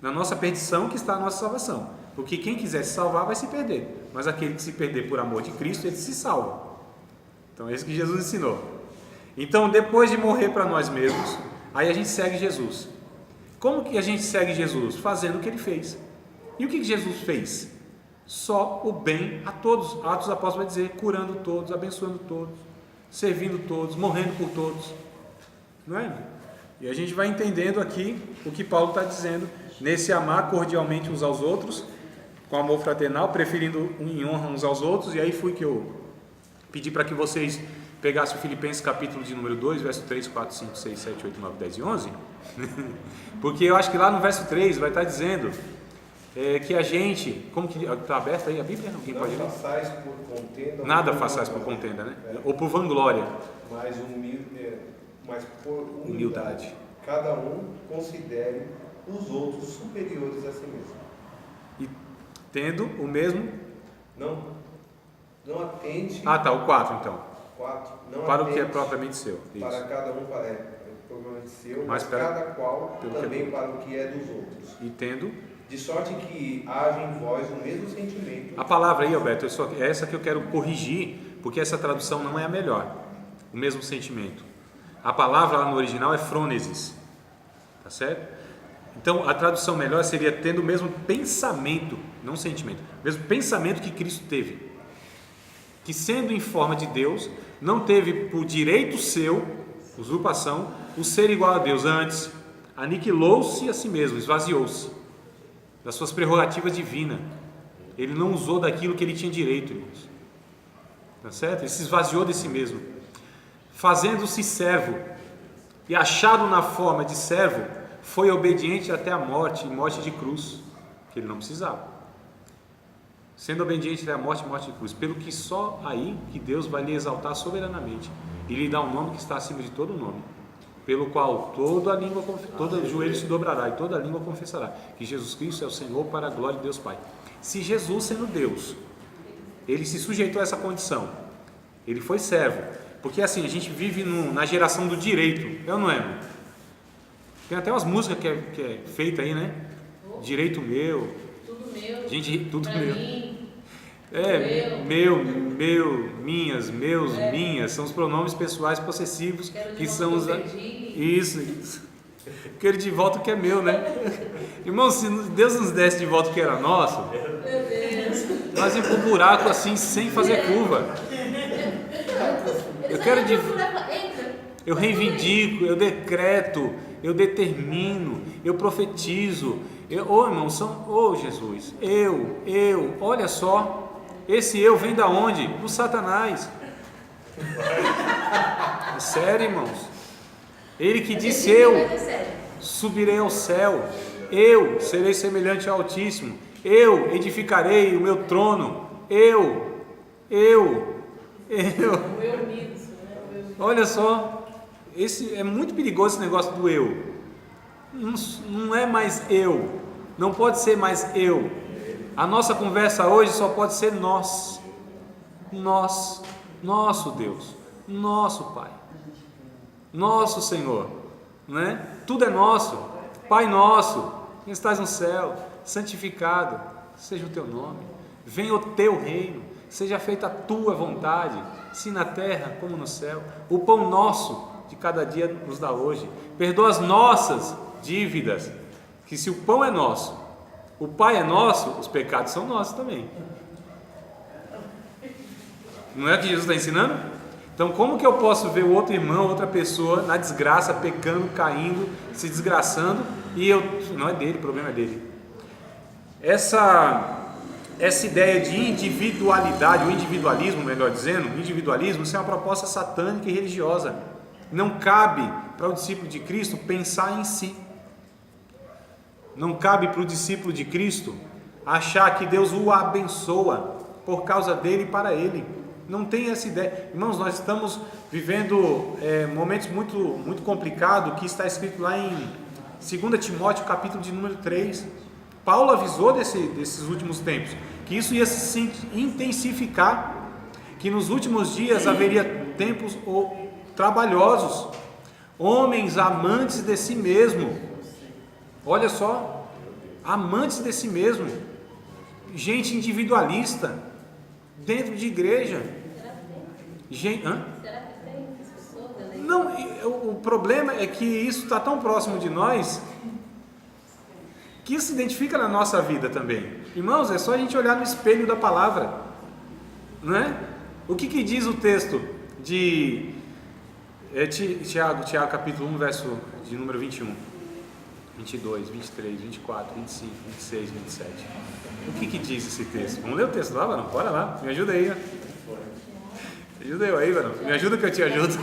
na nossa perdição que está a nossa salvação, porque quem quiser se salvar vai se perder, mas aquele que se perder por amor de Cristo, ele se salva. Então é isso que Jesus ensinou. Então depois de morrer para nós mesmos, aí a gente segue Jesus. Como que a gente segue Jesus? Fazendo o que ele fez. E o que Jesus fez? Só o bem a todos. Atos dos Apóstolos vai dizer: curando todos, abençoando todos, servindo todos, morrendo por todos. não é? E a gente vai entendendo aqui o que Paulo está dizendo, nesse amar cordialmente uns aos outros, com amor fraternal, preferindo em honra uns aos outros. E aí foi que eu pedi para que vocês pegassem o Filipenses capítulo de número 2, verso 3, 4, 5, 6, 7, 8, 9, 10 e 11, porque eu acho que lá no verso 3 vai estar dizendo que a gente, como que está aberta aí a Bíblia? Alguém pode ler? Façais por contenda. Nada façais por contenda, né? Ou por vanglória. Mas por Humildade. Cada um considere os outros superiores a si mesmo. E tendo o mesmo... Não atente... o 4 então. 4. Não para atente o que é propriamente seu. Isso. Para cada um propriamente seu, mas cada qual também que para o que é dos outros. E tendo... De sorte que haja em vós o mesmo sentimento. A palavra aí, Alberto, é essa que eu quero corrigir, porque essa tradução não é a melhor. O mesmo sentimento. A palavra lá no original é frônesis. Tá certo? Então, a tradução melhor seria tendo o mesmo pensamento, não sentimento, o mesmo pensamento que Cristo teve. Que sendo em forma de Deus, não teve por direito seu, usurpação, o ser igual a Deus. Antes, aniquilou-se a si mesmo, esvaziou-se das suas prerrogativas divinas. Ele não usou daquilo que ele tinha direito, irmãos. Tá certo? Ele se esvaziou de si mesmo, fazendo-se servo, e achado na forma de servo, foi obediente até a morte, e morte de cruz, que ele não precisava. Sendo obediente até a morte, morte de cruz, pelo que só aí que Deus vai lhe exaltar soberanamente e lhe dar um nome que está acima de todo nome, pelo qual todo joelho se dobrará e toda língua confessará que Jesus Cristo é o Senhor, para a glória de Deus Pai. Se Jesus, sendo Deus, ele se sujeitou a essa condição, ele foi servo, porque assim, a gente vive na geração do direito, é ou não é, irmão? Tem até umas músicas que é feita aí, né? Direito meu, tudo meu, gente, tudo meu. Mim, meu, minhas, meus, minhas, são os pronomes pessoais possessivos que são os... Isso. Quero de volta o que é meu, né? Irmão, se Deus nos desse de volta o que era nosso, nós íamos pro buraco assim, sem fazer curva. Eu reivindico, eu decreto, eu determino, eu profetizo. Irmão, Jesus, olha só, esse eu vem da onde? Do Satanás. É sério, irmãos. Ele que disse: eu subirei ao céu, eu serei semelhante ao Altíssimo, eu edificarei o meu trono, eu. Olha só, é muito perigoso esse negócio do eu. Não é mais eu, não pode ser mais eu. A nossa conversa hoje só pode ser nós, nosso Deus, nosso Pai, nosso Senhor, né? Tudo é nosso. Pai nosso, que estás no céu, santificado seja o teu nome, venha o teu reino, seja feita a tua vontade, assim na terra como no céu. O pão nosso de cada dia nos dá hoje, perdoa as nossas dívidas, que se o pão é nosso, o Pai é nosso, os pecados são nossos também. Não é o que Jesus está ensinando? Então, como que eu posso ver o outro irmão, outra pessoa na desgraça, pecando, caindo, se desgraçando, e não é dele, o problema é dele. Essa ideia de individualidade, o individualismo, melhor dizendo, individualismo, isso é uma proposta satânica e religiosa. Não cabe para o discípulo de Cristo pensar em si. Não cabe para o discípulo de Cristo achar que Deus o abençoa por causa dele e para ele. Não tem essa ideia. Irmãos, nós estamos vivendo momentos muito, muito complicados, que está escrito lá em 2 Timóteo, capítulo de número 3. Paulo avisou desses últimos tempos, que isso ia se intensificar, que nos últimos dias haveria tempos trabalhosos, homens amantes de si mesmo. Olha só, amantes de si mesmo, gente individualista dentro de igreja. Gente, não, o problema é que isso está tão próximo de nós que isso se identifica na nossa vida também. Irmãos, é só a gente olhar no espelho da palavra, não é? O que diz o texto de Tiago capítulo 1, verso de número 21, 22, 23, 24, 25, 26, 27. O que diz esse texto? Vamos ler o texto lá, Varão? Bora lá, me ajuda aí. Me ajuda eu aí, Varão. Me ajuda que eu te ajudo.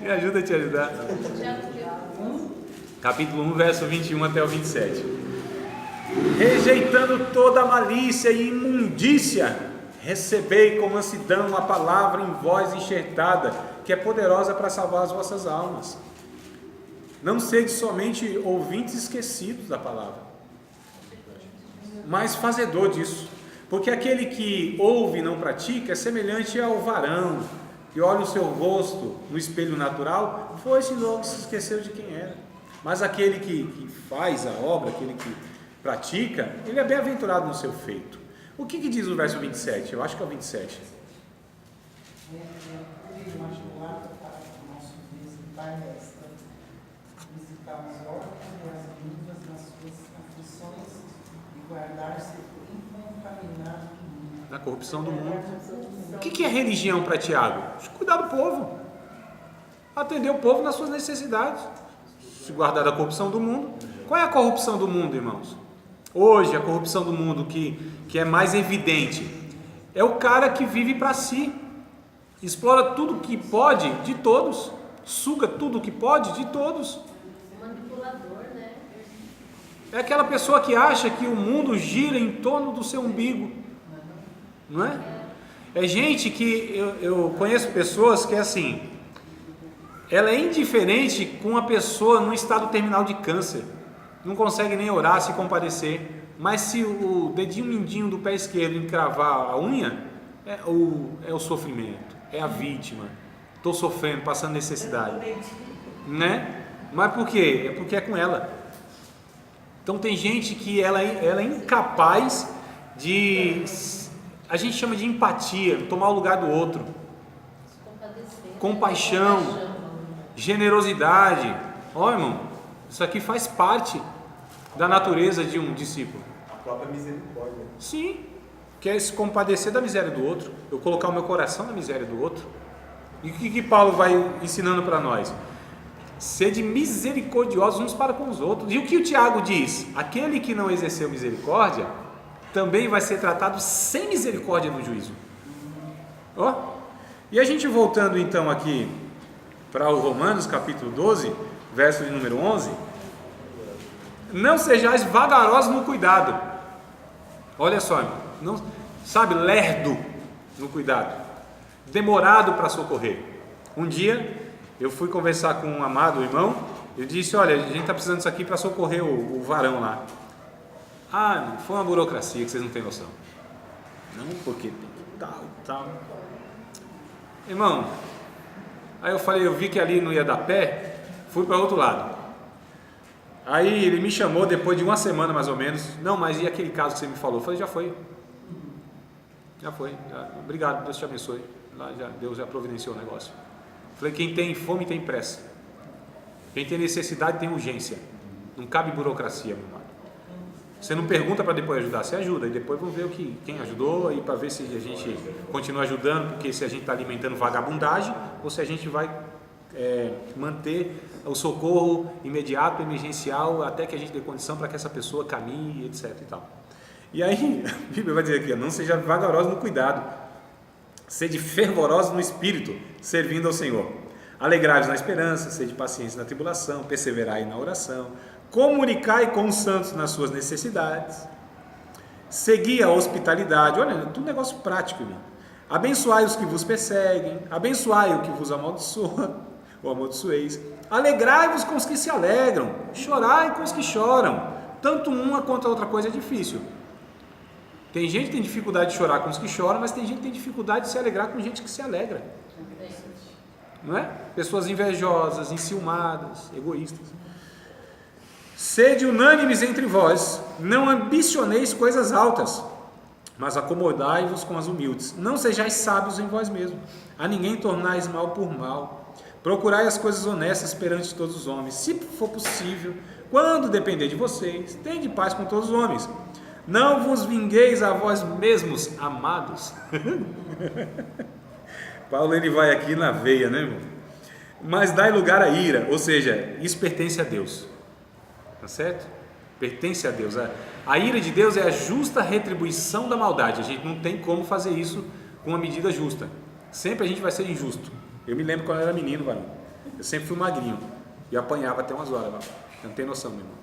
Me ajuda a te ajudar. Capítulo 1, verso 21 até o 27. Rejeitando toda malícia e imundícia, recebei com mansidão a palavra em voz enxertada, que é poderosa para salvar as vossas almas. Não sede somente ouvintes esquecidos da palavra, mas fazedor disso. Porque aquele que ouve e não pratica é semelhante ao varão que olha o seu rosto no espelho natural, foi-se logo se esqueceu de quem era. Mas aquele que faz a obra, aquele que pratica, ele é bem-aventurado no seu feito. O que diz o verso 27? Eu acho que é o 27. Visitar os órfãos e as viúvas nas suas aflições e guardar-se incontaminado do mundo. Na corrupção do mundo. O que é religião para Tiago? Cuidar do povo, atender o povo nas suas necessidades, se guardar da corrupção do mundo. Qual é a corrupção do mundo, irmãos? Hoje a corrupção do mundo que é mais evidente é o cara que vive para si, explora tudo que pode de todos, suga tudo que pode de todos. Manipulador, né? É aquela pessoa que acha que o mundo gira em torno do seu umbigo, não é? É gente que eu conheço pessoas que é assim, ela é indiferente com a pessoa no estado terminal de câncer, não consegue nem orar, se compadecer, mas se o dedinho mindinho do pé esquerdo encravar a unha, é o sofrimento, é a vítima, estou sofrendo, passando necessidade, né? Mas por quê? É porque é com ela. Então tem gente que ela é incapaz de, a gente chama de empatia, tomar o lugar do outro, compaixão, generosidade. Ó, irmão, isso aqui faz parte da natureza de um discípulo. A própria misericórdia. Sim, quer se compadecer da miséria do outro, eu colocar o meu coração na miséria do outro. E o que Paulo vai ensinando para nós? Sede misericordiosos uns para com os outros. E o que o Tiago diz? Aquele que não exerceu misericórdia também vai ser tratado sem misericórdia no juízo. Ó, e a gente voltando então aqui para o Romanos capítulo 12, verso de número 11: não sejais vagarosos no cuidado. Olha só, não, sabe, lerdo no cuidado, demorado para socorrer. Um dia eu fui conversar com um amado irmão, eu disse: olha, a gente está precisando disso aqui para socorrer o varão lá. Ah, foi uma burocracia que vocês não têm noção. Não, porque tem tal. Irmão, aí eu falei, eu vi que ali não ia dar pé, fui para outro lado. Aí ele me chamou depois de uma semana mais ou menos. Não, mas e aquele caso que você me falou? Eu falei, já foi. Obrigado, Deus te abençoe. Lá Deus já providenciou o negócio. Eu falei, quem tem fome tem pressa. Quem tem necessidade tem urgência. Não cabe burocracia, meu amado. Você não pergunta para depois ajudar, você ajuda. E depois vamos ver quem ajudou e para ver se a gente continua ajudando, porque se a gente está alimentando vagabundagem ou se a gente vai manter o socorro imediato, emergencial, até que a gente dê condição para que essa pessoa caminhe, etc. e tal. E aí, a Bíblia vai dizer aqui, não seja vagaroso no cuidado, sede fervorosos no espírito, servindo ao Senhor. Alegrai-vos na esperança, sede pacientes na tribulação, perseverai na oração, comunicai com os santos nas suas necessidades, segui a hospitalidade. Olha, tudo negócio prático, irmão. Abençoai os que vos perseguem, abençoai o que vos amaldiçoa, ou amaldiçoeis. Alegrai-vos com os que se alegram, chorai com os que choram. Tanto uma quanto a outra coisa é difícil. Tem gente que tem dificuldade de chorar com os que choram, mas tem gente que tem dificuldade de se alegrar com gente que se alegra. Não é? Pessoas invejosas, enciumadas, egoístas. Sede unânimes entre vós, não ambicioneis coisas altas, mas acomodai-vos com as humildes. Não sejais sábios em vós mesmos, a ninguém tornais mal por mal. Procurai as coisas honestas perante todos os homens. Se for possível, quando depender de vocês, tende paz com todos os homens. Não vos vingueis a vós mesmos, amados, Paulo ele vai aqui na veia, né, irmão? Mas dai lugar à ira, ou seja, isso pertence a Deus, tá certo? Pertence a Deus. A ira de Deus é a justa retribuição da maldade. A gente não tem como fazer isso com uma medida justa. Sempre a gente vai ser injusto. Eu me lembro quando eu era menino, varão. Eu sempre fui magrinho e apanhava até umas horas, varão. Não tem noção, meu irmão.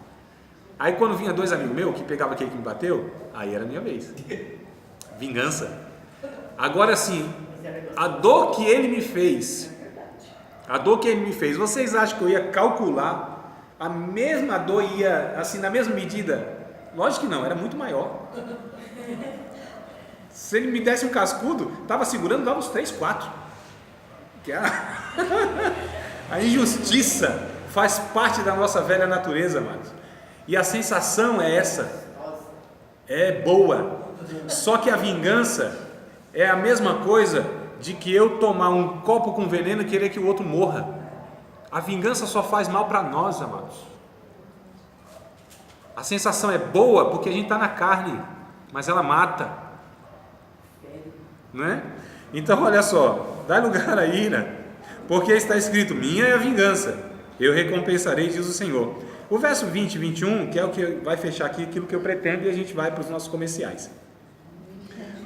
Aí quando vinha 2 amigos meus que pegava aquele que me bateu, aí era a minha vez. Vingança. Agora sim, a dor que ele me fez, vocês acham que eu ia calcular a mesma dor, ia assim na mesma medida? Lógico que não, era muito maior. Se ele me desse um cascudo, estava segurando, dava uns 3, 4. Que a injustiça faz parte da nossa velha natureza, amados. E a sensação é essa, é boa. Só que a vingança é a mesma coisa de que eu tomar um copo com veneno e querer que o outro morra. A vingança só faz mal para nós, amados. A sensação é boa porque a gente está na carne, mas ela mata, não é? Então olha só, dá lugar à ira, porque está escrito, minha é a vingança, eu recompensarei, diz o Senhor. O verso 20 e 21, que é o que vai fechar aqui aquilo que eu pretendo, e a gente vai para os nossos comerciais.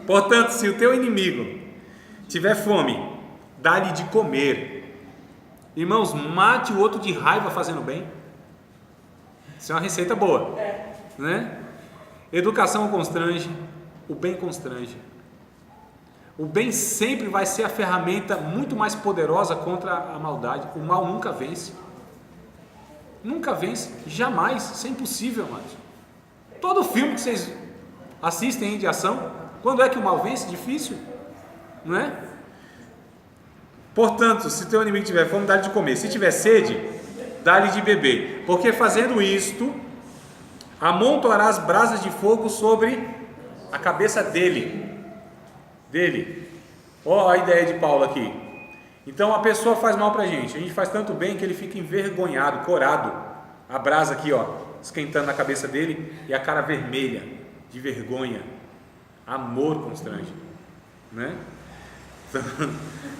Portanto, se o teu inimigo tiver fome, dá-lhe de comer. Irmãos, mate o outro de raiva fazendo bem. Isso é uma receita boa, né? Educação constrange, o bem constrange. O bem sempre vai ser a ferramenta muito mais poderosa contra a maldade. O mal nunca vence. Nunca vence, jamais. Isso é impossível, amados. Todo filme que vocês assistem de ação, quando é que o mal vence? Difícil, não é? Portanto, se teu inimigo tiver fome, dá-lhe de comer. Se tiver sede, dá-lhe de beber. Porque fazendo isto, amontoarás brasas de fogo sobre a cabeça dele. Ó a ideia de Paulo aqui. Então a pessoa faz mal pra gente. A gente faz tanto bem que ele fica envergonhado, corado. A brasa aqui, ó, esquentando na cabeça dele e a cara vermelha de vergonha. Amor constrange, né?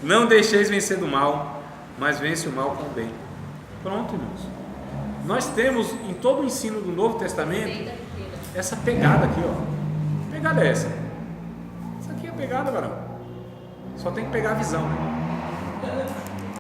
Não deixeis vencer do mal, mas vence o mal com o bem. Pronto, irmãos. Nós temos em todo o ensino do Novo Testamento essa pegada aqui, ó. Que pegada é essa? Essa aqui é a pegada, varão. Só tem que pegar a visão, né?